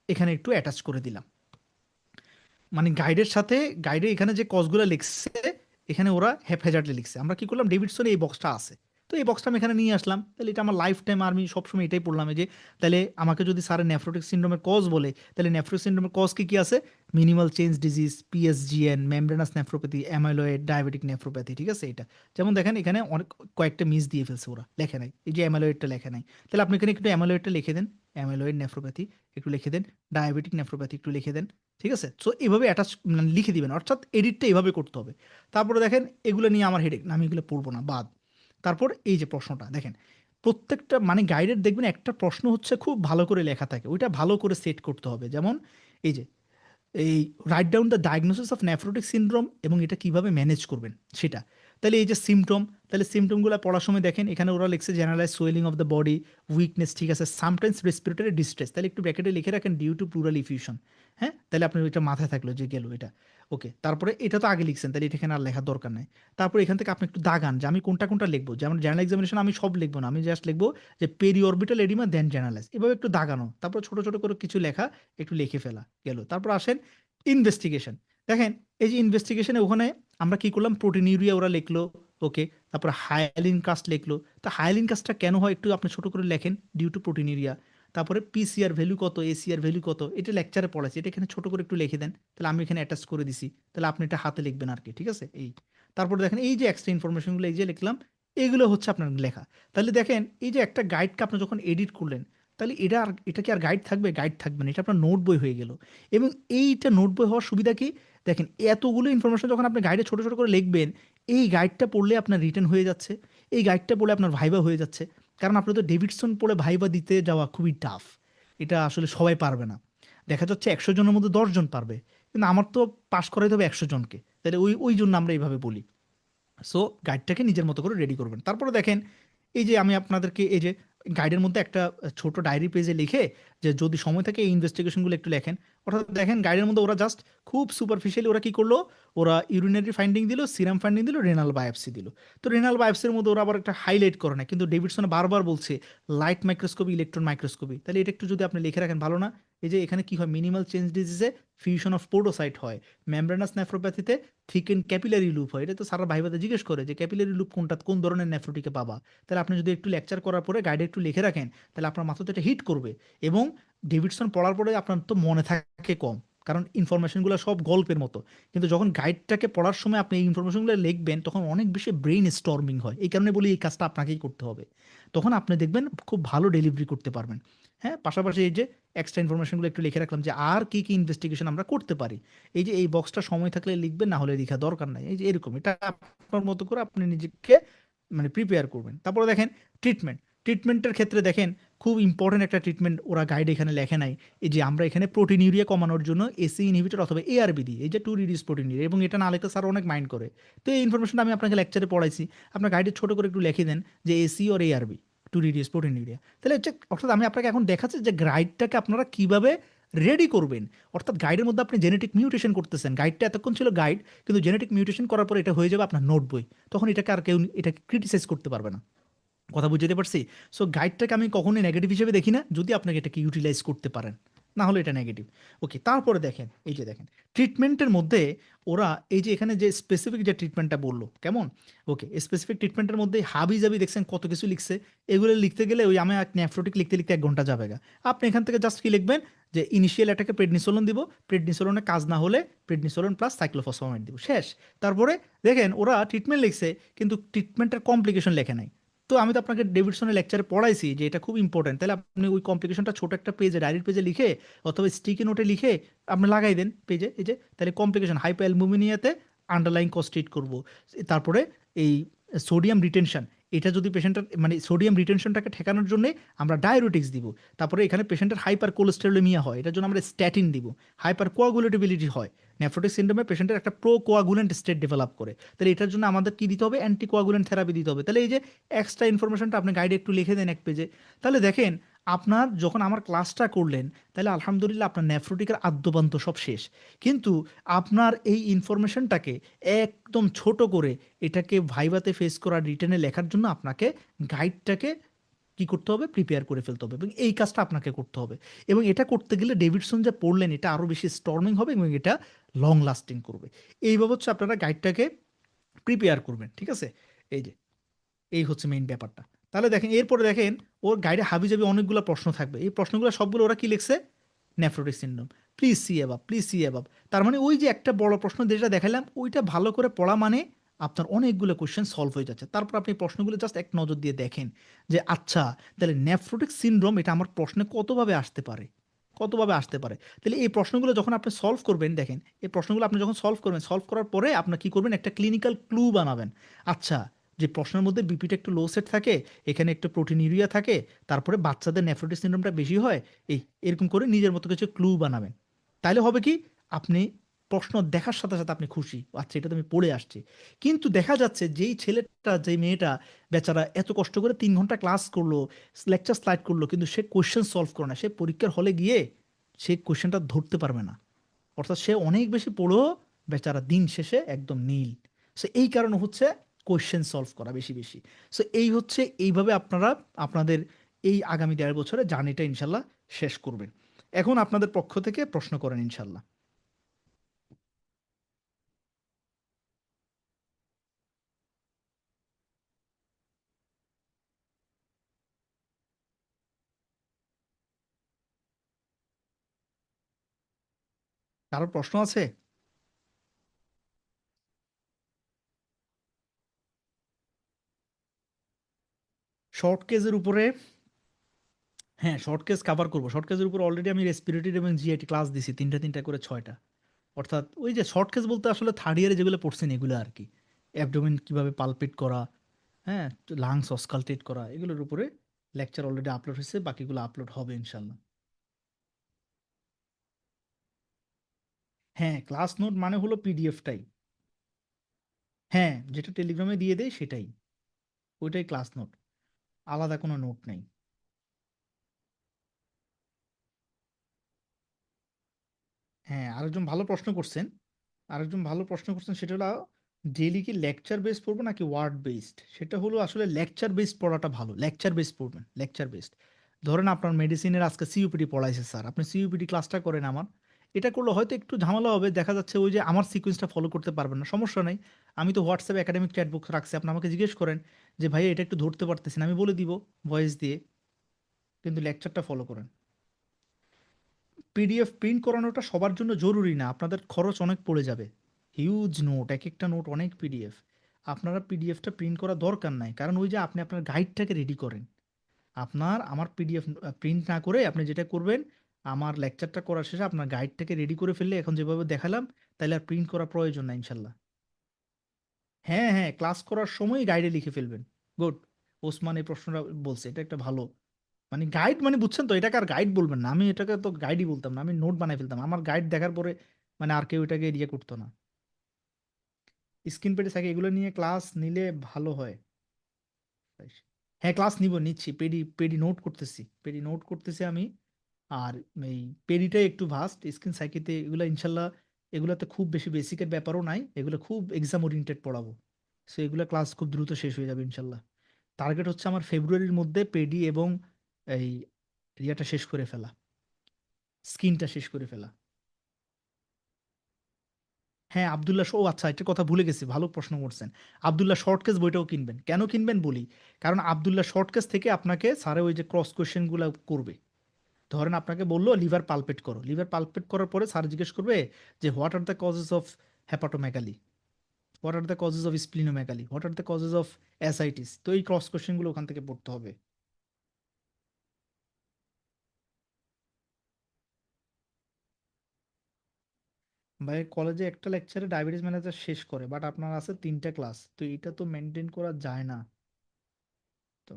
B: এখানে একটু অ্যাটাচ করে দিলাম। মানে গাইডের সাথে, গাইডে এখানে যে কজগুলো লিখছে, এখানে ওরা হ্যাপহ্যাজার্ডলি লিখছে। আমরা কি করলাম, ডেভিডসনে এই বক্সটা আছে, তো এই বক্সটা আমি এখানে নিয়ে আসলাম, তাহলে এটা আমার লাইফ টাইম আমি সবসময় এটাই পড়লাম এই যে, তাহলে আমাকে যদি স্যারের নেফ্রোটিক সিন্ড্রোমের কজ বলে, তাহলে নেফ্রোটিক সিন্ড্রোমের কজ কি কি আছে? Minimal change disease, PSGN, membranous nephropathy, amyloid, diabetic nephropathy, ঠিক আছে? এটা যেমন দেখেন এখানে অনেক কয়েকটা মিস দিয়ে ফেলছে, ওরা লেখে নাই, এই যে অ্যামাইলয়েডটা লেখে নাই। তাহলে আপনি এখানে একটু অ্যামাইলয়েডটা লিখে দেন, অ্যামাইলয়েড নেফ্রোপ্যাথি একটু লিখে দেন, ডায়াবেটিক নেফ্রোপ্যাথি একটু লিখে দেন, ঠিক আছে? সো এভাবে অ্যাটাচ লিখে দিবেন, অর্থাৎ এডিটটা এভাবে করতে হবে। তারপরে দেখেন এগুলো নিয়ে আমার হেডেক না, আমি এগুলো পড়বো না, বাদ। তারপর এই যে প্রশ্নটা দেখেন, প্রত্যেকটা মানে গাইডের দেখবেন একটা প্রশ্ন হচ্ছে খুব ভালো করে লেখা থাকে, ওইটা ভালো করে সেট করতে হবে। যেমন এই যে এই right down the diagnosis of nephrotic syndrome এবং এটা কিভাবে ম্যানেজ করবেন সেটা। তাহলে এই যে সিমটম, তাহলে সিমটমগুলো পড়ার সময় দেখেন এখানে ওরা লিখছে generalize swelling of the body, weakness, ঠিক আছে, সামটাইমস রেসপিরেটরি ডিস্ট্রেস, তাহলে একটু ব্র্যাকেটে লিখে রাখেন ডিউ টু প্লুরাল ইফিউশন। হ্যাঁ, তাহলে আপনার ওইটা মাথায় থাকলো যে গেল এটা। ওকে, তারপরে এটা তো আগে লিখছেন, তাহলে এটা এখানে আর লেখার দরকার নেই। তারপরে এখান থেকে আপনি একটু দাগান যে আমি কোনটা কোনটা লিখবো, যেমন জেনারেল এক্সামিনেশন আমি সব লিখবো না, আমি জাস্ট লিখবো যে পেরি অরবিটাল এডিমা দেন জেনারেলাইজ, এভাবে একটু দাগানো, তারপর ছোট ছোট করে কিছু লেখা, একটু লিখে ফেলা গেল। তারপর আসেন ইনভেস্টিগেশন। দেখেন এই যে ইনভেস্টিগেশনে ওখানে আমরা কি করলাম, প্রোটিনিউরিয়া ওরা লিখলো, ওকে, তারপর হায়ালিন কাস্ট লিখলো। তো হায়ালিন কাস্টটা কেন হয় একটু আপনি ছোট করে লেখেন, ডিউ টু প্রোটিনিউরিয়া। তারপরে পিসিআর ভ্যালু কত, এসিআর ভ্যালু কত, এটা লেকচারে পড়াচ্ছি, এটা এখানে ছোট করে একটু লিখে দেন, তাহলে আমি এখানে অ্যাটাচ করে দিছি, তাহলে আপনি এটা হাতে লিখবেন আর কি, ঠিক আছে? এই তারপরে দেখেন এই যে এক্সট্রা ইনফরমেশনগুলো এই যে লিখলাম, এগুলো হচ্ছে আপনার লেখা। তাহলে দেখেন এই যে একটা গাইডকে আপনি যখন এডিট করলেন, তাহলে এটা কি আর গাইড থাকবে? গাইড থাকবে না, এটা আপনার নোট বই হয়ে গেল। এবং এইটা নোট বই হওয়ার সুবিধা কি, দেখেন এতগুলো ইনফরমেশন যখন আপনি গাইডে ছোট ছোট করে লিখবেন, এই গাইডটা পড়লে আপনার রিটেন হয়ে যাচ্ছে, এই গাইডটা পড়লে আপনার ভাইবা হয়ে যাচ্ছে। কারণ আপনি তো ডেভিডসন পড়ে ভাইবা দিতে যাওয়া খুবই টাফ, এটা আসলে সবাই পারবে না। দেখা যাচ্ছে 100 জনের মধ্যে 10 জন পারবে, কিন্তু আমার তো পাশ করাইতে হবে 100 জনকে, তাহলে ওই ওই জন্য আমরা এইভাবে বলি। সো গাইডটাকে নিজের মতো করে রেডি করবেন। তারপরে দেখেন এই যে আমি আপনাদেরকে এই যে গাইডের মধ্যে একটা ছোট ডায়েরি পেজে লিখে যে যদি সময় থাকে এই ইনভেস্টিগেশনগুলো একটু লেখেন। অর্থাৎ দেখেন গাইডের মধ্যে ওরা জাস্ট খুব সুপারফিশিয়ালি ওরা কি করলো, ওরা ইউরিনারি ফাইন্ডিং দিল, সিরাম ফাইন্ডিং দিল, রেনাল বায়োপসি দিল। তো রেনাল বায়োপসির মধ্যে ওরা আবার একটা হাইলাইট করে না, কিন্তু ডেভিডসন বারবার বলছে লাইট মাইক্রোস্কোপি, ইলেকট্রন মাইক্রোস্কোপি, তাহলে এটা একটু যদি আপনি লিখে রাখেন ভালো না? এই যে এখানে কি হয়, মিনিমাল চেঞ্জ ডিজিজে ফিউশন অফ পোডোসাইট হয়, মেমব্রেনাস নেফ্রোপ্যাথিতে থিকেন ক্যাপিলারি লুপ হয়। এটা তো সারা ভাইবাতে জিজ্ঞেস করে যে ক্যাপিলারি লুপ কোনটা, কোন ধরনের নেফ্রোটিকে পাবা। তাহলে আপনি যদি একটু লেকচার করার পরে গাইডে একটু লিখে রাখেন, তাহলে আপনার মাথাতে এটা হিট করবে। এবং ডেভিডসন পড়ার পরে আপনার তো মনে থাকে কম, কারণ ইনফরমেশনগুলো সব গল্পের মতো। কিন্তু যখন গাইডটাকে পড়ার সময় আপনি এই ইনফরমেশনগুলো লিখবেন, তখন অনেক বেশি ব্রেইন স্টর্মিং হয়। এই কারণে বলি এই কাজটা আপনাকেই করতে হবে, তখন আপনি দেখবেন খুব ভালো ডেলিভারি করতে পারবেন। হ্যাঁ, পাশাপাশি এই যে এক্সট্রা ইনফরমেশনগুলো একটু লিখে রাখলাম যে আর কি কি ইনভেস্টিগেশন আমরা করতে পারি। এই যে এই বক্সটা সময় থাকলে লিখবেন, না হলে লেখা দরকার নাই। এই যে এরকম এটা আপনার মতো করে আপনি নিজেকে মানে প্রিপেয়ার করবেন। তারপরে দেখেন ট্রিটমেন্ট, ট্রিটমেন্টের ক্ষেত্রে দেখেন খুব ইম্পর্টেন্ট একটা ট্রিটমেন্ট ওরা গাইড এখানে লেখে নাই। এই যে আমরা এখানে প্রোটিনিউরিয়া কমানোর জন্য এসি ইনহিবিটর অথবা এআরবি দিই, এই যে টু রিডিউস প্রোটিনিউরিয়া, এবং এটা না লিখলে স্যার অনেক মাইন্ড করে। তো এই ইনফরমেশনটা আমি আপনাকে লেকচারে পড়াইছি, আপনার গাইডে ছোট করে একটু লিখে দেন যে AC or ARB, to reduce proteinuria. তাহলে হচ্ছে অর্থাৎ আমি আপনাকে এখন দেখাচ্ছি যে গাইডটাকে আপনারা কিভাবে রেডি করবেন। অর্থাৎ গাইডের মধ্যে আপনি জেনেটিক মিউটেশন করতেছেন, গাইডটা এতক্ষণ ছিল গাইড, কিন্তু জেনেটিক মিউটেশন করার পর এটা হয়ে যাবে আপনার নোট বই, তখন এটাকে আর কেউ এটাকে ক্রিটিসাইজ করতে পারবে না। কথা বুঝতে পারছি? সো গাইডটাকে আমি কখনোই নেগেটিভ হিসেবে দেখি না, যদি আপনাকে এটাকে ইউটিলাইজ করতে পারেন, না হলে এটা নেগেটিভ। ওকে, তারপরে দেখেন এই যে দেখেন ট্রিটমেন্টের মধ্যে ওরা এই যে এখানে যে স্পেসিফিক যে ট্রিটমেন্টটা বললো কেমন, ওকে, স্পেসিফিক ট্রিটমেন্টের মধ্যে হাবি জাবি দেখছেন কত কিছু লিখছে। এগুলো লিখতে গেলে ওই আমি নেফ্রোটিক লিখতে লিখতে 1 ঘন্টা যাবে গা। আপনি এখান থেকে জাস্ট কি লিখবেন যে ইনিশিয়াল এটাকে প্রেডনিসোলন দিব, প্রেডনিসোলনে কাজ না হলে প্রেডনিসোলন প্লাস সাইক্লোফসফামাইড দিব, শেষ। তারপরে দেখেন ওরা ট্রিটমেন্ট লিখছে কিন্তু ট্রিটমেন্টের কমপ্লিকেশন লেখে নাই। তো আমি তো আপনাকে ডেভিডসনের লেকচারে পড়াইছি যে এটা খুব ইম্পর্টেন্ট, তাহলে আপনি ওই কমপ্লিকেশনটা ছোট একটা পেজে ডায়েরির পেজে লিখে অথবা স্টিকি নোটে লিখে আপনি লাগাই দেন পেজে, এই যে তাহলে কমপ্লিকেশন হাইপোঅ্যালবুমিনিয়াতে আন্ডারলাইং কজ ট্রিট করবো। তারপরে এই সোডিয়াম রিটেনশন, এটা যদি পেশেন্টের মানে সোডিয়াম রিটেনশনটাকে ঠেকানোর জন্য আমরা ডায়োরেটিক্স দিব। তারপরে এখানে পেশেন্টের হাইপার কোলেস্টেরোলেমিয়া হয়, এটার জন্য আমরা স্ট্যাটিন দিব। হাইপার কোয়াগুলেটিবিলিটি হয়, নেফ্রোটিক সিন্ড্রোমে পেশেন্টের একটা প্রো কোয়াগুলেন্ট স্টেট ডেভেলপ করে, তাহলে এটার জন্য আমাদের কি দিতে হবে, অ্যান্টি কোয়াগুলেন্ট থেরাপি দিতে হবে। তাহলে এই যে এক্সট্রা ইনফরমেশনটা আপনি গাইডে একটু লিখে দেন 1 পেজে। তাহলে দেখেন আপনার যখন আমার ক্লাসটা করলেন, তাহলে আলহামদুলিল্লাহ আপনার নেফ্রোটিকের আদ্যপান্ত সব শেষ। কিন্তু আপনার এই ইনফরমেশনটাকে একদম ছোট করে এটাকে ভাইভাতে ফেস করা রিটেনে লেখার জন্য আপনাকে গাইডটাকে কি করতে হবে, প্রিপেয়ার করে ফেলতে হবে, এবং এই কাজটা আপনাকে করতে হবে। এবং এটা করতে গেলে ডেভিডসন যা পড়লেন এটা আরও বেশি স্টর্মিং হবে এবং এটা লং লাস্টিং করবে। এইভাবে হচ্ছে আপনারা গাইডটাকে প্রিপেয়ার করবেন, ঠিক আছে? এই যে এই হচ্ছে মেইন ব্যাপারটা। তাহলে দেখেন, এরপরে দেখেন ওর গাইডে হাবিজাবি অনেকগুলো প্রশ্ন থাকবে, এই প্রশ্নগুলো সবগুলো ওরা কি লিখছে, nephrotic syndrome, please see অ্যাবাব, please see অ্যাবাব। তার মানে ওই যে একটা বড় প্রশ্ন যেটা দেখালাম ওইটা ভালো করে পড়া মানে আপনার অনেকগুলো কোশ্চেন সলভ হয়ে যাচ্ছে। তারপর আপনি প্রশ্নগুলো জাস্ট এক নজর দিয়ে দেখেন যে আচ্ছা, তাহলে নেফ্রোটিক সিনড্রোম এটা আমার প্রশ্নে কতভাবে আসতে পারে, কতভাবে আসতে পারে। তাহলে এই প্রশ্নগুলো যখন আপনি সলভ করবেন, দেখেন এই প্রশ্নগুলো আপনি যখন সলভ করবেন, সলভ করার পরে আপনার কি করবেন, একটা ক্লিনিক্যাল ক্লু বানাবেন। আচ্ছা, যে প্রশ্নের মধ্যে বিপিটা একটু লো সেট থাকে, এখানে একটু প্রোটিনিউরিয়া থাকে, তারপরে বাচ্চাদের নেফ্রোটিক সিনড্রোমটা বেশি হয়, এই এরকম করে নিজের মতো কিছু ক্লু বানাবেন। তাইলে হবে কি, আপনি প্রশ্ন দেখার সাথে সাথে আপনি খুশি, আচ্ছা এটা তো আমি পড়ে আসছি। কিন্তু দেখা যাচ্ছে যেই ছেলেটা, যেই মেয়েটা বেচারা এত কষ্ট করে 3 ঘন্টা ক্লাস করলো, লেকচার স্লাইড করলো, কিন্তু সে কোয়েশ্চেন সলভ করে না, সে পরীক্ষার হলে গিয়ে সে কোয়েশ্চেনটা ধরতে পারবে না। অর্থাৎ সে অনেক বেশি পড়েও বেচারা দিন শেষে একদম নীল। সো এই কারণে হচ্ছে কোয়েশ্চেন সলভ করা বেশি বেশি। সো এই হচ্ছে, এইভাবে আপনারা আপনাদের এই আগামী 1.5 বছরে জার্নিটা ইনশাল্লাহ শেষ করবেন। এখন আপনাদের পক্ষ থেকে প্রশ্ন করেন ইনশাল্লাহ। কারোর প্রশ্ন আছে? শর্ট কেজের উপরে, হ্যাঁ শর্ট কেজ কাভার করবো। শর্ট কেজের উপর অলরেডি আমি রেসপিরেটরি এবং জিআইটি ক্লাস দিছি, তিনটা তিনটা করে 6টা। অর্থাৎ ওই যে শর্ট কেজ বলতে আসলে থার্ড ইয়ারে যেগুলো পড়ছেন এগুলো আর কি। অ্যাবডোমেন কিভাবে পালপেট করা, হ্যাঁ, লাংস অস্কালটেট করা, এগুলোর উপরে লেকচার অলরেডি আপলোড হয়েছে, বাকিগুলো আপলোড হবে ইনশাল্লাহ। হ্যাঁ, ক্লাস নোট মানে হলো পিডিএফটাই। হ্যাঁ, যেটা টেলিগ্রামে দিয়ে দেয় সেটাই, ওইটাই ক্লাস নোট, আলাদা কোনো নোট নেই। হ্যাঁ, আরেকজন ভালো প্রশ্ন করছেন, আরেকজন ভালো প্রশ্ন করছেন, সেটা হলো ডেইলি কি লেকচার বেসড পড়বো নাকি ওয়ার্ড বেসড। সেটা হলো আসলে লেকচার বেসড পড়াটা ভালো, লেকচার বেসড পড়বেন, লেকচার বেসড। ধরেন আপনার মেডিসিনের আজকে সিইউপিডি পড়াইছে স্যার, আপনি সিইউপিডি ক্লাসটা করেন আমার, এটা করলে হয়তো একটু ঝামেলা হবে, দেখা যাচ্ছে ওই যে আমার সিকোয়েন্সটা ফলো করতে পারবেন না, সমস্যা নেই। আমি তো হোয়াটসঅ্যাপ একাডেমিক চ্যাট বক্স রাখছি, আপনি আমাকে জিজ্ঞেস করেন যে ভাই এটা একটু ধরতে পারতেছেন, আমি বলে দিব ভয়েস দিয়ে, কিন্তু লেকচারটা ফলো করেন। পিডিএফ প্রিন্ট করানোটা সবার জন্য জরুরি না, আপনাদের খরচ অনেক পড়ে যাবে। হিউজ নোট, এক একটা নোট অনেক পিডিএফ। আপনারা পিডিএফটা প্রিন্ট করা দরকার নাই, কারণ ওই যে আপনি আপনার গাইডটাকে রেডি করেন। আপনার আমার পিডিএফ প্রিন্ট না করে আপনি যেটা করবেন, আমার লেকচারটা করার শেষে আপনার গাইডটাকে রেডি করে ফেললে, এখন যেভাবে দেখালাম, তাহলে আর প্রিন্ট করা প্রয়োজন না ইনশাল্লাহ। হ্যাঁ হ্যাঁ, ক্লাস করার সময় গাইডে লিখে ফেলবেন। গুড। ওসমান এই প্রশ্নটা বলছে, এটা একটা ভালো, মানে গাইড মানে বুঝছেন তো, এটাকে আর গাইড বলবেন না, আমি এটাকে তো গাইডই বলতাম না, আমি নোট বানাই ফেলতাম আমার গাইড দেখার পরে, মানে আর কেউ এটাকে ইয়ে করতো না। স্ক্রিন পেডে থাকে, এগুলো নিয়ে ক্লাস নিলে ভালো হয়। হ্যাঁ ক্লাস নিব, নিচ্ছি, পেডি পেডি নোট করতেছি, পেডি নোট করতেছি আমি। আর এই পেডিটাই একটু ভাস্ট, স্ক্রিন সাইকেতে এগুলো ইনশাল্লাহ, এগুলোতে খুব বেশি বেসিকের ব্যাপারও নাই, এগুলো খুব এক্সাম ওরিয়েন্টেড পড়াবো। সো এগুলো ক্লাস খুব দ্রুত শেষ হয়ে যাবে ইনশাল্লাহ। টার্গেট হচ্ছে আমার ফেব্রুয়ারির মধ্যে পেডি এবং এই ইয়েটা শেষ করে ফেলা, স্কিনটা শেষ করে ফেলা। হ্যাঁ আবদুল্লাহ ও আচ্ছা, একটা কথা ভুলে গেছি, ভালো প্রশ্ন করছেন। আবদুল্লাহ শর্টকেস বইটাও কিনবেন, কেন কিনবেন বলি। কারণ আবদুল্লাহ শর্টকেস থেকে আপনাকে স্যারে ওই যে ক্রস কোয়েশ্চেন গুলো করবে। ধরেন আপনাকে বললো লিভার পালপেট করো, লিভার পালপেট করার পরে স্যার জিজ্ঞেস করবে যে what are the causes of hepatomegaly, what are the causes of splenomegaly, what are the causes of ascites, তো এই ক্রস কোয়েশ্চেন গুলো ওখান থেকে পড়তে হবে। ভাই কলেজে একটা লেকচারে ডায়াবেটিস ম্যানেজার শেষ করে, বাট আপনার আছে 3টা ক্লাস, তো এটা তো মেনটেন করা যায় না। তো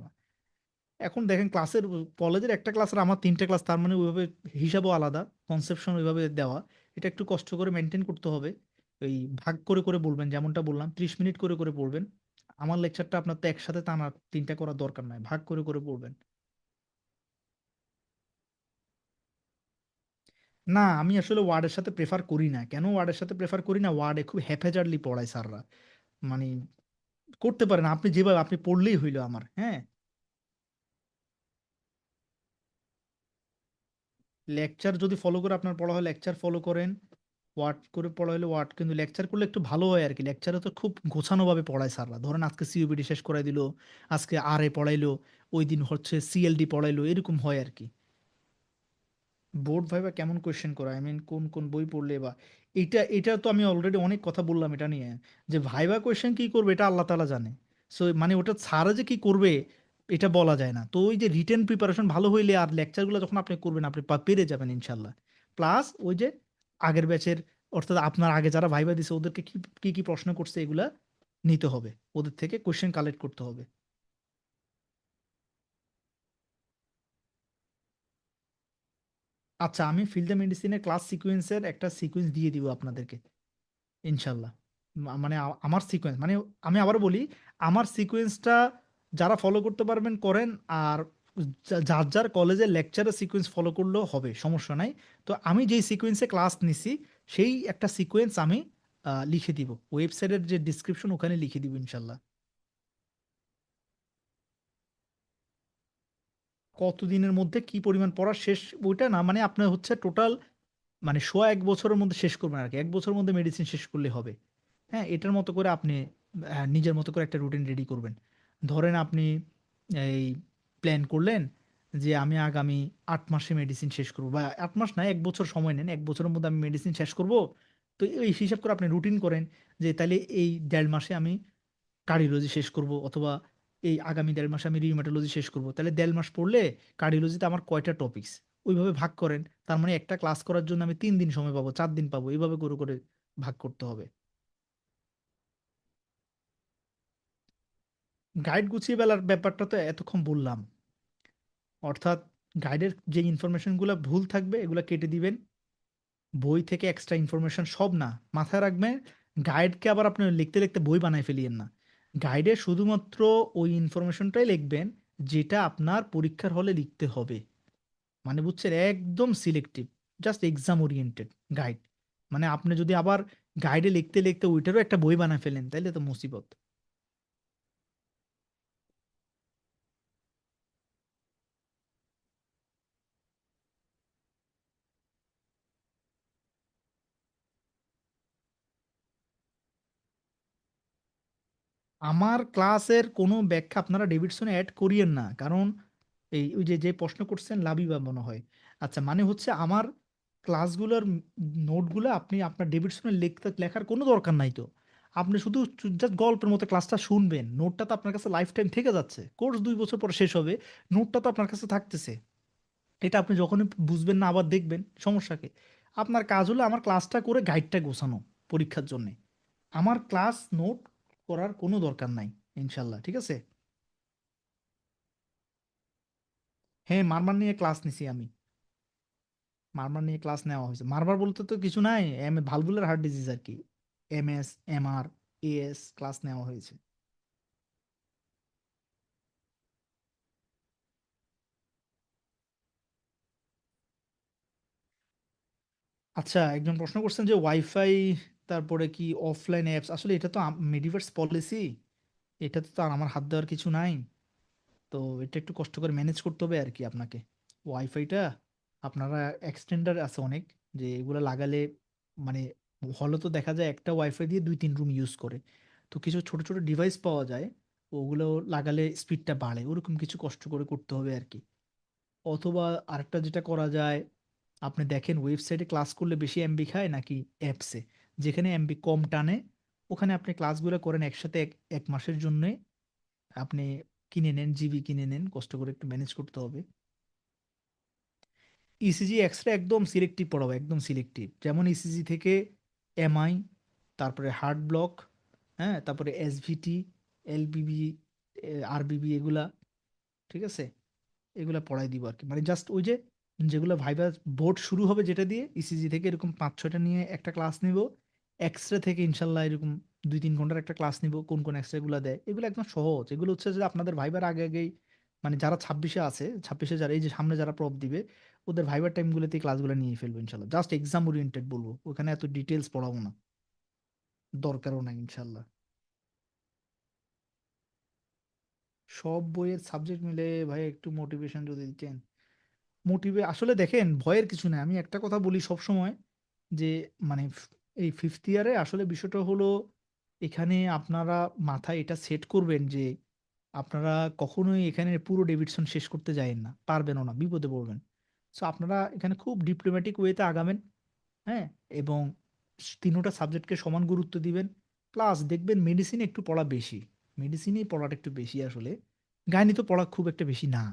B: এখন দেখেন ক্লাসের, কলেজের একটা ক্লাস আর আমার 3টা ক্লাস, তার মানে ওইভাবে হিসাবও আলাদা, কনসেপশন ওইভাবে দেওয়া, এটা একটু কষ্ট করে মেনটেন করতে হবে। ওই ভাগ করে করে বলবেন, যেমনটা বললাম 30 মিনিট করে করে পড়বেন। আমার লেকচারটা আপনার তো একসাথে টানা 3টা করার দরকার নাই, ভাগ করে করে পড়বেন। না আমি আসলে ওয়ার্ডের সাথে প্রেফার করি না, কেন ওয়ার্ডের সাথে প্রেফার করি না, ওয়ার্ডে খুব হ্যাপেজার্ডলি পড়ায় স্যাররা, মানে করতে পারেন আপনি যেভাবে আপনি পড়লেই হইলো আমার, হ্যাঁ। লেকচার যদি ফলো করে আপনার পড়া হয়, লেকচার ফলো করেন। ওয়ার্ড করে পড়াইলে ওয়ার্ড, কিন্তু লেকচার করলে একটু ভালো হয় আর কি। লেকচারে তো খুব গোছানোভাবে পড়ায় স্যাররা, ধরেন আজকে সিইউবিডি শেষ করাই দিল, আজকে আর এ পড়াইলো, ওই দিন হচ্ছে সিএলডি পড়াইলো, এরকম হয় আর কি। বোর্ড ভাইবা কেমন কোয়েশ্চেন করা, আই মিন কোন কোন বই পড়লে বা, এটা তো আমি অলরেডি অনেক কথা বললাম এটা নিয়ে, যে ভাইবা কোয়েশ্চেন কি করবে এটা আল্লাহ তাআলা জানে। সো মানে ওটা ছাড়া যে কি করবে এটা বলা যায় না। তো ওই যে রিটেন প্রিপারেশন ভালো হইলে আর লেকচারগুলো যখন আপনি করবেন আপনি পেরে যাবেন ইনশাল্লাহ। প্লাস ওই যে আগের ব্যাচের, অর্থাৎ আপনার আগে যারা ভাইবা দিছে ওদেরকে কি কি কি প্রশ্ন করছে এগুলা নিতে হবে, ওদের থেকে কোয়েশ্চেন কালেক্ট করতে হবে। আচ্ছা, আমি ফিল্ড মেডিসিনের ক্লাস সিকোয়েন্সের একটা সিকোয়েন্স দিয়ে দিব আপনাদেরকে ইনশাল্লাহ। মানে আমার সিকোয়েন্স মানে, আমি আবার বলি, আমার সিকোয়েন্সটা যারা ফলো করতে পারবেন করেন, আর যার যার কলেজের লেকচারের সিকোয়েন্স ফলো করলেও হবে, সমস্যা নাই। তো আমি যেই সিকোয়েন্সে ক্লাস নিছি সেই একটা সিকোয়েন্স আমি লিখে দিব, ওয়েবসাইটের যে ডিসক্রিপশন ওখানে লিখে দিব ইনশাল্লাহ। কতদিনের মধ্যে কি পরিমাণ পড়া শেষ, ওইটা না, মানে আপনার হচ্ছে টোটাল মানে সোয়া এক বছরের মধ্যে শেষ করবেন আর কি, এক বছরের মধ্যে মেডিসিন শেষ করলে হবে। হ্যাঁ, এটার মতো করে আপনি নিজের মতো করে একটা রুটিন রেডি করবেন। ধরেন আপনি এই প্ল্যান করলেন যে আমি আগামী 8 মাসে মেডিসিন শেষ করবো, বা 8 মাস না, এক বছর সময় নেন, এক বছরের মধ্যে আমি মেডিসিন শেষ করব। তো এই হিসাব করে আপনি রুটিন করেন যে তাহলে এই 1.5 মাসে আমি কার্ডিওলজি শেষ করব, অথবা এই আগামী 1.5 মাসে আমি রিউমাটোলজি শেষ করব, তাহলে 1.5 মাস পড়লে কার্ডিওলজিতে আমার কয়টা টপিকস, ওইভাবে ভাগ করেন। তার মানে একটা ক্লাস করার জন্য আমি 3 দিন সময় পাবো, 4 দিন পাবো, এইভাবে করে করে ভাগ করতে হবে। গাইড গুছিয়ে ফেলার ব্যাপারটা তো এতক্ষণ বললাম, অর্থাৎ গাইডের যে ইনফরমেশনগুলো ভুল থাকবে এগুলো কেটে দিবেন, বই থেকে এক্সট্রা ইনফরমেশন সব না, মাথায় রাখবেন। গাইডকে আবার আপনি লিখতে লিখতে বই বানায় ফেলিয়েন না। গাইডে শুধুমাত্র ওই ইনফরমেশনটাই লিখবেন যেটা আপনার পরীক্ষার হলে লিখতে হবে, মানে বুঝছেন, একদম selective, just exam oriented guide. মানে আপনি যদি আবার গাইডে লিখতে লিখতে ওইটারও একটা বই বানায় ফেলেন তাইলে তো মুসিবত। আমার ক্লাসের কোনো ব্যাখ্যা আপনারা ডেভিডসনে অ্যাড করিয়েন না, কারণ এই ওই যে যে প্রশ্ন করছেন লাবিবা মনে হয়। আচ্ছা, মানে হচ্ছে আমার ক্লাসগুলোর নোটগুলো আপনি আপনার ডেভিডসনে লিখতে লেখার কোনো দরকার নাই তো। আপনি শুধু জাস্ট গল্পের মতো ক্লাসটা শুনবেন, নোটটা তো আপনার কাছে লাইফ টাইম থেকে যাচ্ছে, কোর্স 2 বছর পর শেষ হবে, নোটটা তো আপনার কাছে থাকতেছে। এটা আপনি যখনই বুঝবেন না আবার দেখবেন, সমস্যাকে। আপনার কাজ হলো আমার ক্লাসটা করে গাইডটা গোছানো পরীক্ষার জন্য। আমার ক্লাস নোট করার কোনো দরকার নাই ইনশাল্লাহ, ঠিক আছে। হ্যাঁ, মারমার নিয়ে ক্লাস নিছি আমি। মারমার নিয়ে ক্লাস নেওয়া হয়েছে। মারবার বলতে তো কিছু নাই, ভালভুলার হার্ট ডিজিজ আর কি। এমএস, এমআর, এএস ক্লাস নেওয়া হয়েছে। আচ্ছা, একজন প্রশ্ন করছেন যে ওয়াইফাই, তারপরে কি অফলাইন অ্যাপস, আসলে এটা তো মেডিভার্স পলিসি, এটাতে তো আর আমার হাত দেওয়ার কিছু নাই। তো এটা একটু কষ্ট করে ম্যানেজ করতে হবে আর কি আপনাকে। ওয়াইফাইটা আপনারা, এক্সটেন্ডার আছে অনেক, যে এগুলো লাগালে মানে হলে তো দেখা যায় একটা ওয়াইফাই দিয়ে 2-3 রুম ইউজ করে। তো কিছু ছোট ছোট ডিভাইস পাওয়া যায়, ওগুলো লাগালে স্পিডটা বাড়ে, ওরকম কিছু কষ্ট করে করতে হবে আর কি। অথবা আরেকটা যেটা করা যায়, আপনি দেখেন ওয়েবসাইটে ক্লাস করলে বেশি এমবি খায় নাকি অ্যাপসে, যেখানে এমবি কম টানে ওখানে আপনি ক্লাসগুলো করেন একসাথে, এক মাসের জন্য আপনি কিনে নেন, জিবি কিনে নেন, কষ্ট করে একটু ম্যানেজ করতে হবে। ইসিজি এক্সরে একদম সিলেক্টিভ পড়াবো, একদম সিলেক্টিভ, যেমন ইসিজি থেকে এমআই, তারপরে হার্ট ব্লক, হ্যাঁ, তারপরে এসভিটি, এলবিবি, আরবিবি, এগুলা, ঠিক আছে, এগুলা পড়াই দিব আর কি। মানে জাস্ট ওই যে যেগুলো ভাইবা বোর্ড শুরু হবে যেটা দিয়ে, ইসিজি থেকে এরকম 5-6টা নিয়ে একটা ক্লাস নিব। এক্সরে থেকে ইনশাল্লাহ এরকম 2-3 ঘন্টার একটা ক্লাস নিব, কোন কোন এক্সরে গুলো দেয়, এগুলো একদম সহজ। এগুলো হচ্ছে যে আপনাদের ভাইবার আগে আগেই, মানে যারা 26-এ আছে, 26-এ যারা এই যে সামনে যারা প্রপ দিবে, ওদের ভাইবার টাইমগুলোতে ক্লাসগুলো নিয়ে ফেলবো ইনশাল্লাহ। জাস্ট এক্সাম ওরিয়েন্টেড বলবো, ওখানে এত ডিটেলস পড়াবো না, দরকারও নাই ইনশাল্লাহ। সব বইয়ের সাবজেক্ট মিলে ভাই একটু মোটিভেশন যদি দিতেন। আসলে দেখেন, ভয়ের কিছু নেই, আমি একটা কথা বলি সব সময়, যে মানে এই ফিফথ ইয়ারে আসলে বিষয়টা হলো এখানে আপনারা মাথায় এটা সেট করবেন যে আপনারা কখনোই এখানে পুরো ডেভিডসন শেষ করতে যায়েন না, পারবেনও না, বিপদে পড়বেন। সো আপনারা এখানে খুব ডিপ্লোম্যাটিক ওয়েতে আগাবেন। হ্যাঁ, এবং তিনোটা সাবজেক্টকে সমান গুরুত্ব দিবেন। প্লাস দেখবেন মেডিসিনে একটু পড়া বেশি, মেডিসিনেই পড়াটা একটু বেশি আসলে, গাইনি তো পড়া খুব একটা বেশি না।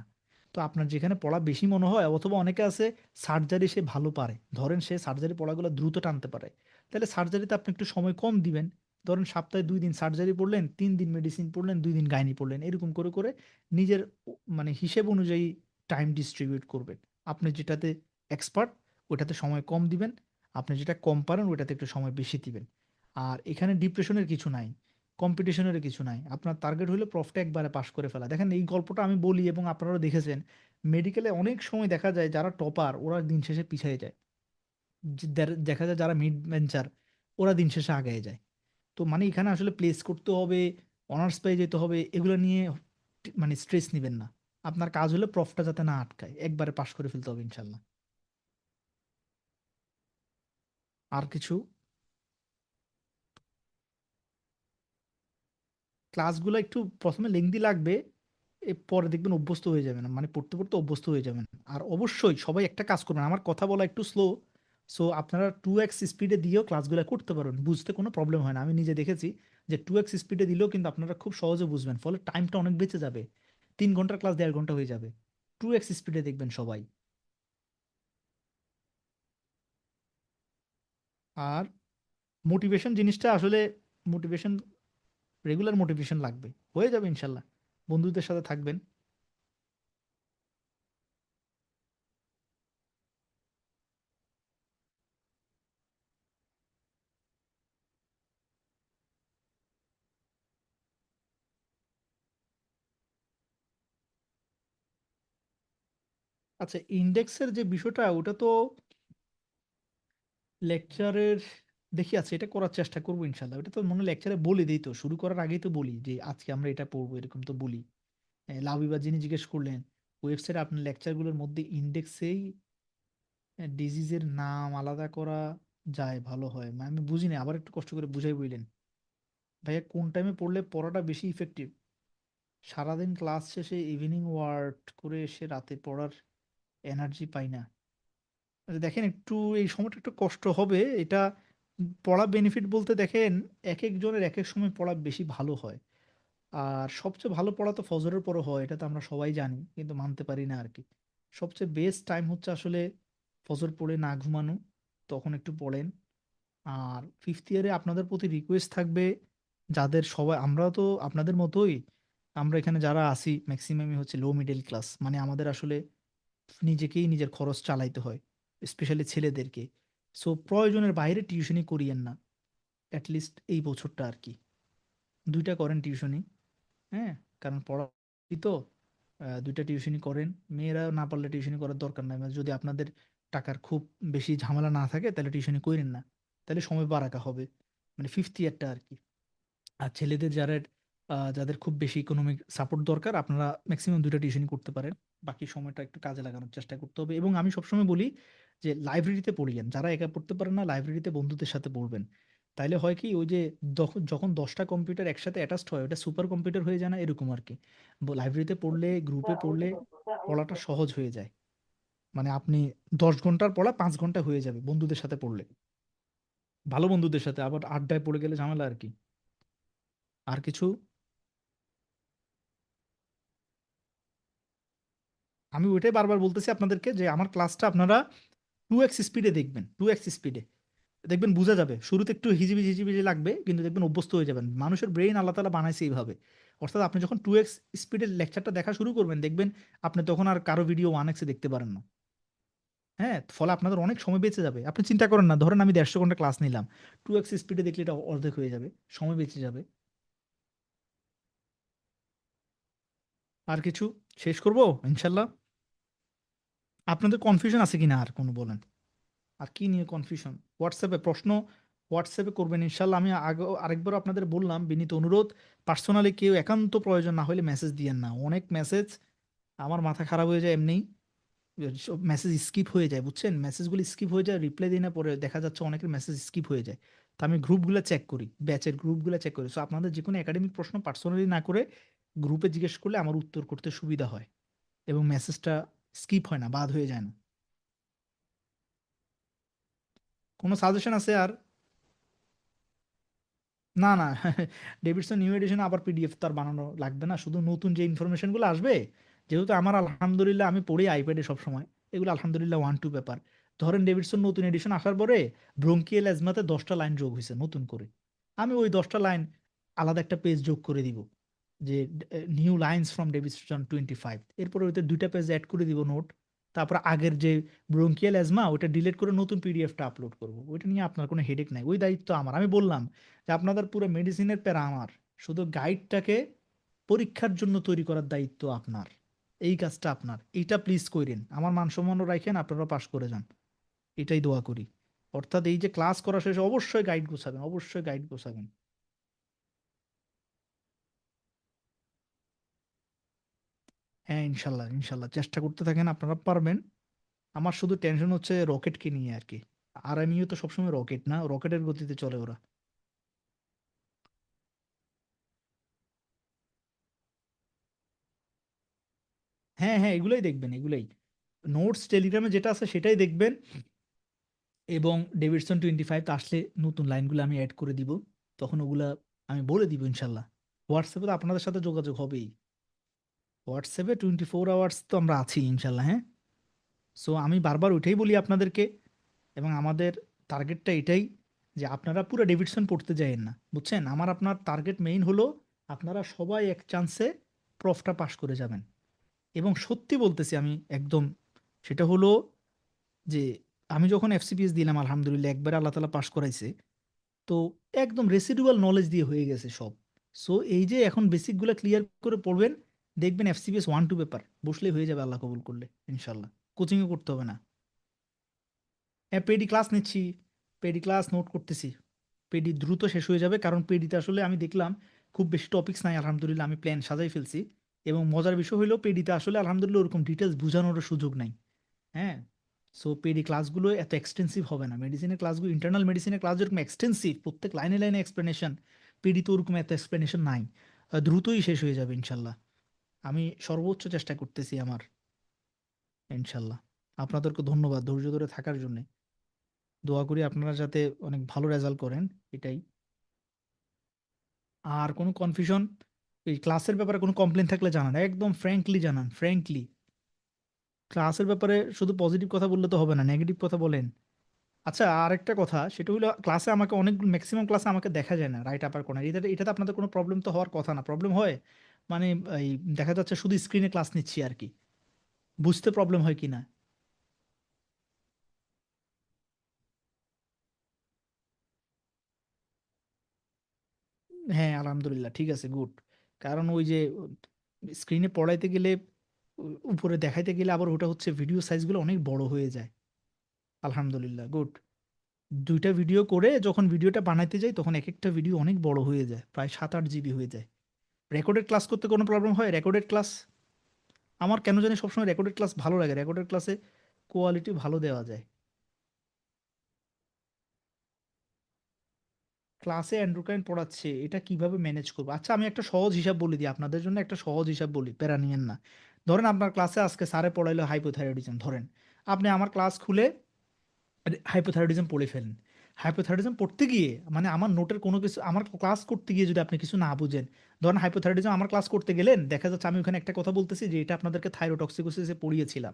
B: তো আপনার যেখানে পড়া বেশি মনে হয়, অথবা অনেকে আছে সার্জারি সে ভালো পারে, ধরেন সে সার্জারি পড়াগুলো দ্রুত টানতে পারে, তাহলে সার্জারিতে আপনি একটু সময় কম দিবেন। ধরেন সপ্তাহে 2 দিন সার্জারি পড়লেন, 3 দিন মেডিসিন পড়লেন, 2 দিন গাইনি পড়লেন, এরকম করে করে নিজের মানে হিসেব অনুযায়ী টাইম ডিস্ট্রিবিউট করবেন। আপনি যেটাতে এক্সপার্ট ওটাতে সময় কম দিবেন, আপনি যেটা কম পারেন ওইটাতে একটু সময় বেশি দিবেন। আর এখানে ডিপ্রেশনের কিছু নাই, কম্পিটিশনের কিছু নাই। আপনার টার্গেট হলো প্রফটা একবারে পাস করে ফেলা। দেখেন এই গল্পটা আমি বলি এবং আপনারাও দেখেছেন, মেডিকেলে অনেক সময় দেখা যায় যারা টপার ওরা দিন শেষে পিছিয়ে যায়, দেখা যায় যারা মিড বেঞ্চার ওরা দিন শেষে আগায় যায়। তো মানে এখানে আসলে প্লেস করতে হবে, অনার্স পেয়ে যেতে হবে, এগুলো নিয়ে মানে স্ট্রেস নেবেন না। আপনার কাজ হলো প্রফটা যাতে না আটকায়, একবারে পাস করে ফেলতে হবে ইনশাল্লাহ। আর কিছু? ক্লাসগুলো একটু প্রথমে লেংদি লাগবে, পরে দেখবেন অভ্যস্ত হয়ে যাবেন, মানে পড়তে পড়তে অভ্যস্ত হয়ে যাবেন। আর অবশ্যই সবাই একটা কাজ করবেন, আমার কথা বলা একটু স্লো, সো আপনারা 2x স্পিডে দিয়েও ক্লাসগুলো করতে পারবেন, বুঝতে কোনো প্রবলেম হয় না। আমি নিজে দেখেছি যে 2x স্পিডে দিলেও কিন্তু আপনারা খুব সহজে বুঝবেন, ফলে টাইমটা অনেক বেঁচে যাবে। 3 ঘন্টার ক্লাস 1.5 ঘন্টা হয়ে যাবে। 2x স্পিডে দেখবেন সবাই। আর মোটিভেশন জিনিসটা আসলে, মোটিভেশন, রেগুলার মোটিভেশন লাগবে, হয়ে যাবে ইনশাল্লাহ। বন্ধুদের সাথে থাকবেন। আচ্ছা, ইন্ডেক্সের যে বিষয়টা ওটা তো লেকচারের দেখি আছে, এটা করার চেষ্টা করবো ইনশাল্লাহ। ওটা তো মনে লেকচারে বলে দিই, তো শুরু করার আগেই তো বলি যে আজকে আমরা এটা পড়বো, এরকম তো বলি। লাভিবা যিনি জিজ্ঞেস করলেন, ওয়েবসাইটে আপনার লেকচারগুলোর মধ্যে ইন্ডেক্সেই ডিজিজের নাম আলাদা করা যায় ভালো হয়, মানে আমি বুঝিনি, আবার একটু কষ্ট করে বুঝাই বললেন। ভাইয়া কোন টাইমে পড়লে পড়াটা বেশি ইফেক্টিভ? সারাদিন ক্লাস শেষে ইভিনিং ওয়ার্ক করে এসে রাতে পড়ার এনার্জি পাই না। দেখেন একটু এই সময়টা একটু কষ্ট হবে এটা। পড়া বেনিফিট বলতে দেখেন, এক একজনের এক এক সময় পড়া বেশি ভালো হয়। আর সবচেয়ে ভালো পড়া তো ফজরের পরে হয়, এটা তো আমরা সবাই জানি, কিন্তু মানতে পারি না আর কি। সবচেয়ে বেস্ট টাইম হচ্ছে আসলে ফজর পড়ে না ঘুমানো, তখন একটু পড়েন। আর ফিফথ ইয়ারে আপনাদের প্রতি রিকোয়েস্ট থাকবে, যাদের সবাই, আমরা তো আপনাদের মতোই, আমরা এখানে যারা আছি ম্যাক্সিমামই হচ্ছে লো মিডল ক্লাস, মানে আমাদের আসলে নিজেকেই নিজের খরচ চালাইতে হয়, স্পেশালি ছেলেদেরকে। সো প্রয়োজনের বাইরে টিউশনি করিয়েন না, অ্যাটলিস্ট এই বছরটা আর কি। 2টা করেন টিউশনি। হ্যাঁ, কারণ পড়া তো 2টা টিউশনি করেন। মেয়েরা না পারলে টিউশনি করার দরকার নাই, মানে যদি আপনাদের টাকার খুব বেশি ঝামেলা না থাকে তাহলে টিউশনি করেন না, তাহলে সময় বারাকা হবে, মানে ফিফথ ইয়ারটা আর কি। আর ছেলেদের যারা যাদের খুব বেশি ইকোনমিক সাপোর্ট দরকার, আপনারা ম্যাক্সিমাম 2টা টিউশন করতে পারেন। বাকি সময়টা একটু কাজে লাগানোর চেষ্টা করতে হবে। এবং আমি সবসময় বলি যে লাইব্রেরিতে পড়িয়েন, যারা একা পড়তে পারেন না লাইব্রেরিতে বন্ধুদের সাথে পড়বেন। তাইলে হয় কি, ওই যে যখন 10টা কম্পিউটার একসাথে অ্যাটাচড হয় ওটা সুপার কম্পিউটার হয়ে যায় না, এরকম আর কি। লাইব্রেরিতে পড়লে, গ্রুপে পড়লে পড়াটা সহজ হয়ে যায়। মানে আপনি 10 ঘন্টার পড়া 5 ঘন্টা হয়ে যাবে বন্ধুদের সাথে পড়লে, ভালো বন্ধুদের সাথে। আবার আড্ডায় পড়ে গেলে ঝামেলা আর কি। আর কিছু? আমি ওইটাই বারবার বলতেছি আপনাদেরকে যে আমার ক্লাসটা আপনারা 2x স্পিডে দেখবেন, 2x স্পিডে দেখবেন, বোঝা যাবে। শুরুতে একটু হিজিবিজি হিজিবিজি লাগবে, কিন্তু দেখবেন অভ্যস্ত হয়ে যাবেন। মানুষের ব্রেইন আল্লাহ তাআলা বানাইছে এইভাবে। অর্থাৎ আপনি যখন 2x স্পিডের লেকচারটা দেখা শুরু করবেন, দেখবেন আপনি তখন আর কারো ভিডিও 1x দেখতে পারেন না। হ্যাঁ, ফলে আপনাদের অনেক সময় বেঁচে যাবে। আপনি চিন্তা করেন না, ধরেন আমি 150 ঘন্টা ক্লাস নিলাম, 2x স্পিডে দেখলে এটা অর্ধেক হয়ে যাবে, সময় বেঁচে যাবে। আর কিছু? শেষ করব ইনশাল্লাহ। আপনাদের কনফিউশন আছে কিনা আর কোনো বলেন? আর কি নিয়ে কনফিউশন? হোয়াটসঅ্যাপে প্রশ্ন, হোয়াটসঅ্যাপে করবেন ইনশাল্লাহ। আমি আগে আরেকবার আপনাদের বললাম, বিনীত অনুরোধ, পার্সোনালি কেউ একান্ত প্রয়োজন না হলে মেসেজ দিয়েন না, অনেক মেসেজ, আমার মাথা খারাপ হয়ে যায় এমনিই। মেসেজ স্কিপ হয়ে যায়, বুঝছেন, মেসেজগুলো স্কিপ হয়ে যায়, রিপ্লাই দিই না, পরে দেখা যাচ্ছে অনেকের মেসেজ স্কিপ হয়ে যায়। তো আমি গ্রুপগুলো চেক করি, ব্যাচের গ্রুপগুলো চেক করি। সো আপনাদের যে কোনো একাডেমিক প্রশ্ন পার্সোনালি না করে গ্রুপে জিজ্ঞেস করলে আমার উত্তর করতে সুবিধা হয়, এবং মেসেজটা স্কিপ হয় না, বাদ হয়ে যায় না। কোনো সাজেশন আছে আর? না না, ডেভিডসন নিউ এডিশন আবার পিডিএফ তো আর বানানো লাগবে না, শুধু নতুন যে ইনফরমেশনগুলো আসবে, যেহেতু আমার আলহামদুলিল্লাহ আমি পড়ি আইপ্যাডে সবসময়, এগুলো আলহামদুলিল্লাহ 1-2 পেপার। ধরেন ডেভিডসন নতুন এডিশন আসার পরে ব্রঙ্কিয়াল অ্যাজমাতে 10টা লাইন যোগ হয়েছে নতুন করে, আমি ওই 10টা লাইন আলাদা একটা পেজ যোগ করে দিব, যে নিউ লাইন্স ফ্রম ডেভিডসন 25, এরপরে ওইতে 2টা পেজ অ্যাড করে দিব নোট। তারপর আগের যে ব্রঙ্কিয়াল অ্যাজমা ওটা ডিলিট করে নতুন পিডিএফটা আপলোড করব, ওইটা নিয়ে আপনার কোনো হেডেক নাই, ওই দায়িত্ব আমার। আমি বললাম যে আপনাদের পুরো মেডিসিনের প্যারা আমার, শুধু গাইডটাকে পরীক্ষার জন্য তৈরি করার দায়িত্ব আপনার, এই কাজটা আপনার, এইটা প্লিজ করেন, আমার মান সম্মানও রাখেন, আপনারা পাশ করে যান, এটাই দোয়া করি। অর্থাৎ এই যে ক্লাস করা শেষে অবশ্যই গাইড গোছাবেন, অবশ্যই গাইড গোছাবেন। হ্যাঁ, ইনশাল্লাহ ইনশাল্লাহ চেষ্টা করতে থাকেন, আপনারা পারবেন। আমার শুধু টেনশন হচ্ছে রকেটকে নিয়ে আর কি। আর আমিও তো সবসময় রকেট না, রকেটের গতিতে চলে ওরা। হ্যাঁ হ্যাঁ, এগুলাই দেখবেন, এগুলাই নোটস টেলিগ্রামে যেটা আছে সেটাই দেখবেন। এবং ডেভিডসন 25 আসলে নতুন লাইনগুলো আমি অ্যাড করে দিব, তখন ওগুলা আমি বলে দিব ইনশাল্লাহ। হোয়াটসঅ্যাপে তো আপনাদের সাথে যোগাযোগ হবেই, হোয়াটসঅ্যাপে 24 আওয়ার্স তো আমরা আছি ইনশাল্লাহ, হ্যাঁ। সো আমি বারবার ওইটাই বলি আপনাদেরকে, এবং আমাদের টার্গেটটা এটাই, যে আপনারা পুরো ডেভিডসন পড়তে যায়েন না, বুঝছেন, আমার আপনার টার্গেট মেইন হলো আপনারা সবাই এক চান্সে প্রফটা পাশ করে যাবেন। এবং সত্যি বলতেছি আমি একদম, সেটা হলো যে আমি যখন এফসিপিএস দিলাম আলহামদুলিল্লাহ একবারে আল্লাহ তালা পাশ করাইছে, তো একদম রেসিডুয়াল নলেজ দিয়ে হয়ে গেছে সব। সো এই যে এখন বেসিকগুলো ক্লিয়ার করে পড়বেন, দেখবেন এফসিপিএস 1-2 পেপার বসলেই হয়ে যাবে আল্লাহ কবুল করলে ইনশাল্লাহ, কোচিংও করতে হবে না। হ্যাঁ, পেডি ক্লাস নিচ্ছি, পেডি ক্লাস নোট করতেছি। পেডি দ্রুত শেষ হয়ে যাবে, কারণ পেডিতে আসলে আমি দেখলাম খুব বেশি টপিকস নাই আলহামদুলিল্লাহ, আমি প্ল্যান সাজাই ফেলছি। এবং মজার বিষয় হলো পেডিতে আসলে আলহামদুলিল্লাহ ওরকম ডিটেলস বোঝানোর সুযোগ নাই, হ্যাঁ। সো পেডি ক্লাসগুলো এত এক্সটেন্সিভ হবে না, মেডিসিনের ক্লাসগুলো, ইন্টারনাল মেডিসিনের ক্লাস যেরকম এক্সটেন্সিভ, প্রত্যেক লাইনে লাইনে এক্সপ্লেনেশন, পেডি তো ওরকম এত এক্সপ্লেনেশন নাই। দ্রুতই শেষ হয়ে যাবে ইনশাল্লাহ, আমি সর্বোচ্চ চেষ্টা করতেছি আমার, ইনশাল্লাহ। আপনাদেরকে ধন্যবাদ ধৈর্য ধরে থাকার জন্য, দোয়া করি আপনারা যাতে অনেক ভালো রেজাল্ট করেন, এটাই। আর কোনো কনফিউশন, এই ক্লাসের ব্যাপারে কোনো কমপ্লেন থাকলে জানান, একদম ফ্র্যাঙ্কলি জানান, ফ্র্যাঙ্কলি। ক্লাসের ব্যাপারে শুধু পজিটিভ কথা বললে তো হবে না, নেগেটিভ কথা বলেন। আচ্ছা, আর একটা কথা, সেটা হলো ক্লাসে আমাকে অনেক, ম্যাক্সিমাম ক্লাসে আমাকে দেখা যায় না রাইট আপার কোণায়, এটাতে আপনাদের কোনো প্রবলেম তো হওয়ার কথা না, প্রবলেম হয়? মানে এই দেখা যাচ্ছে শুধু স্ক্রিনে ক্লাস নিচ্ছি আর কি, বুঝতে প্রবলেম হয় কি না? হ্যাঁ আলহামদুলিল্লাহ, ঠিক আছে, গুড। কারণ ওই যে স্ক্রিনে পড়াইতে গেলে, উপরে দেখাইতে গেলে আবার ওটা হচ্ছে ভিডিও সাইজগুলো অনেক বড় হয়ে যায়। আলহামদুলিল্লাহ, গুড। 2টা ভিডিও করে যখন ভিডিওটা বানাইতে যাই তখন এক একটা ভিডিও অনেক বড় হয়ে যায়, প্রায় 7-8 জিবি হয়ে যায়। রেকর্ডেড ক্লাস করতে কোনো প্রবলেম হয়? রেকর্ডেড ক্লাস আমার কেন জানি সবসময় রেকর্ডেড ক্লাস ভালো লাগে, রেকর্ডেড ক্লাসে কোয়ালিটি ভালো দেওয়া যায়। ক্লাসে অ্যান্ড্রু কাইন পড়াচ্ছে, এটা কিভাবে ম্যানেজ করবো? আচ্ছা, আমি একটা সহজ হিসাব বলে দিই আপনাদের জন্য, একটা সহজ হিসাব বলি, প্যারা নিয়েন না। ধরেন আপনার ক্লাসে আজকে স্যারে পড়াইলো হাইপোথাইরয়েডিজম, ধরেন আপনি আমার ক্লাস খুলে হাইপোথাইরয়েডিজম পড়ে ফেলেন। হাইপোথাইরয়েডিজম পড়তে গিয়ে, মানে আমার নোটের কোনো কিছু, আমার ক্লাস করতে গিয়ে যদি আপনি কিছু না বুঝেন, ধরেন হাইপোথাইরয়েডিজম আমার ক্লাস করতে গেলেন, দেখা যাচ্ছে আমি ওখানে একটা কথা বলতেছি যে এটা আপনাদেরকে থাইরোটক্সিকোসিসে পড়িয়েছিলাম,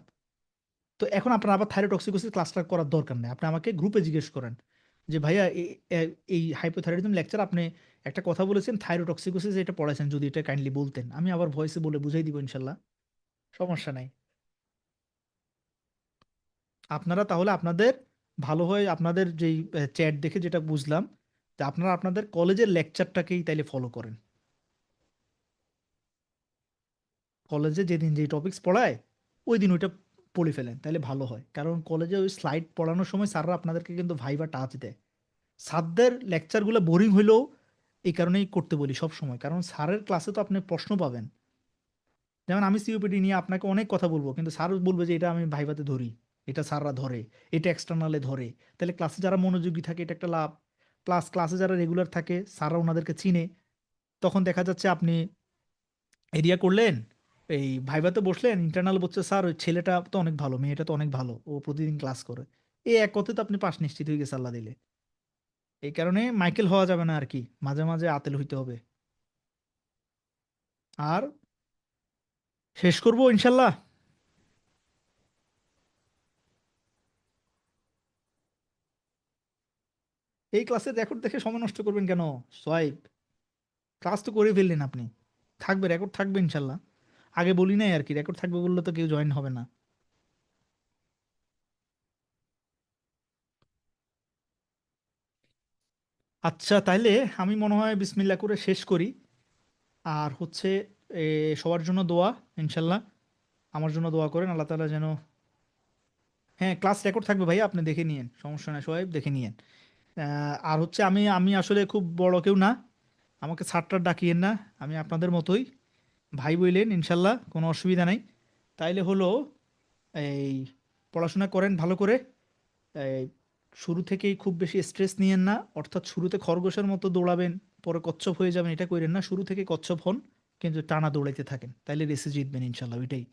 B: তো এখন আপনার আবার থাইরোটক্সিকোসিস ক্লাসটা করার দরকার নেই, আপনি আমাকে গ্রুপে জিজ্ঞেস করেন যে ভাইয়া এই হাইপোথাইরয়েডিজম লেকচার আপনি একটা কথা বলেছেন থাইরোটক্সিকোসিস, এটা পড়াইছেন, যদি এটা কাইন্ডলি বলতেন, আমি আবার ভয়েসে বলে বুঝাই দিব ইনশাল্লাহ, সমস্যা নাই। আপনারা তাহলে আপনাদের ভালো হয়, আপনাদের যেই চ্যাট দেখে যেটা বুঝলাম, যে আপনারা আপনাদের কলেজের লেকচারটাকেই তাইলে ফলো করেন, কলেজে যেদিন যেই টপিকস পড়ায় ওই দিন ওইটা পড়ে ফেলেন, তাহলে ভালো হয়। কারণ কলেজে ওই স্লাইড পড়ানোর সময় স্যাররা আপনাদেরকে কিন্তু ভাইবা টাচ দেয়। স্যারদের লেকচারগুলো বোরিং হইলেও এই কারণেই করতে বলি সব সময়, কারণ স্যারের ক্লাসে তো আপনি প্রশ্ন পাবেন, যেমন আমি সিওপিডি নিয়ে আপনাকে অনেক কথা বলবো, কিন্তু স্যার বলবে যে এটা আমি ভাইভাতে ধরি, এটা স্যাররা ধরে, এটা এক্সটার্নালে ধরে। তাহলে ক্লাসে যারা মনোযোগী থাকে এটা একটা লাভ, প্লাস ক্লাসে যারা রেগুলার থাকে স্যাররা ওনাদেরকে চিনে। তখন দেখা যাচ্ছে আপনি এরিয়া করলেন, এই ভাইভাতে বসলেন, ইন্টারনাল বলছে স্যার ওই ছেলেটা তো অনেক ভালো, মেয়েটা তো অনেক ভালো, ও প্রতিদিন ক্লাস করে। এই এক কথায় তো আপনি পাস নিশ্চিত হয়ে গেছে আল্লাহ দিলে। এই কারণে মাইকেল হওয়া যাবে না আর কি, মাঝে মাঝে আতেল হইতে হবে। আর শেষ করবো ইনশাল্লাহ। এই ক্লাসের রেকর্ড দেখে সময় নষ্ট করবেন কেন সোয়াইব? ক্লাস তো করে ফেললেন আপনি, থাকবে রেকর্ড থাকবে ইনশাল্লাহ। আগে বলি নাই আর কি, রেকর্ড থাকবে বললে তো কেউ জয়েন হবে না। আচ্ছা তাইলে আমি মনে হয় বিসমিল্লাহ করে শেষ করি। আর হচ্ছে সবার জন্য দোয়া ইনশাল্লাহ, আমার জন্য দোয়া করেন আল্লাহ তাআলা যেন। হ্যাঁ ক্লাস রেকর্ড থাকবে ভাইয়া, আপনি দেখে নিয়েন, সমস্যা নাই সোয়াইব, দেখে নিয়েন। আর হচ্ছে আমি আমি আসলে খুব বড় কেউ না, আমাকে ছাড়টার ডাকিয়েন না, আমি আপনাদের মতোই, ভাই বইলেন ইনশাল্লাহ, কোনো অসুবিধা নাই। তাইলে হলো এই পড়াশোনা করেন ভালো করে, এই শুরু থেকেই খুব বেশি স্ট্রেস নিয়েন না, অর্থাৎ শুরুতে খরগোশের মতো দৌড়াবেন পরে কচ্ছপ হয়ে যাবেন, এটা করেন না, শুরু থেকে কচ্ছপ হন, কিন্তু টানা দৌড়াইতে থাকেন, তাইলে রেসে জিতবেন ইনশাল্লাহ, ওইটাই।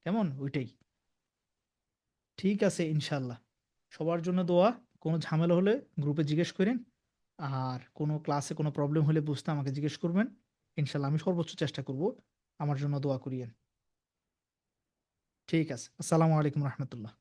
B: কেমন ওইটাই? ঠিক আছে ইনশাল্লাহ। সবার জন্য দোয়া। কোনো ঝামেলা হলে গ্রুপে জিজ্ঞেস করেন, আর কোনো ক্লাসে কোনো প্রবলেম হলে বুঝতে আমাকে জিজ্ঞেস করবেন, ইনশাল্লাহ আমি সর্বোচ্চ চেষ্টা করব। আমার জন্য দোয়া করিয়েন। ঠিক আছে, আসসালামু আলাইকুম রহমতুল্লাহ।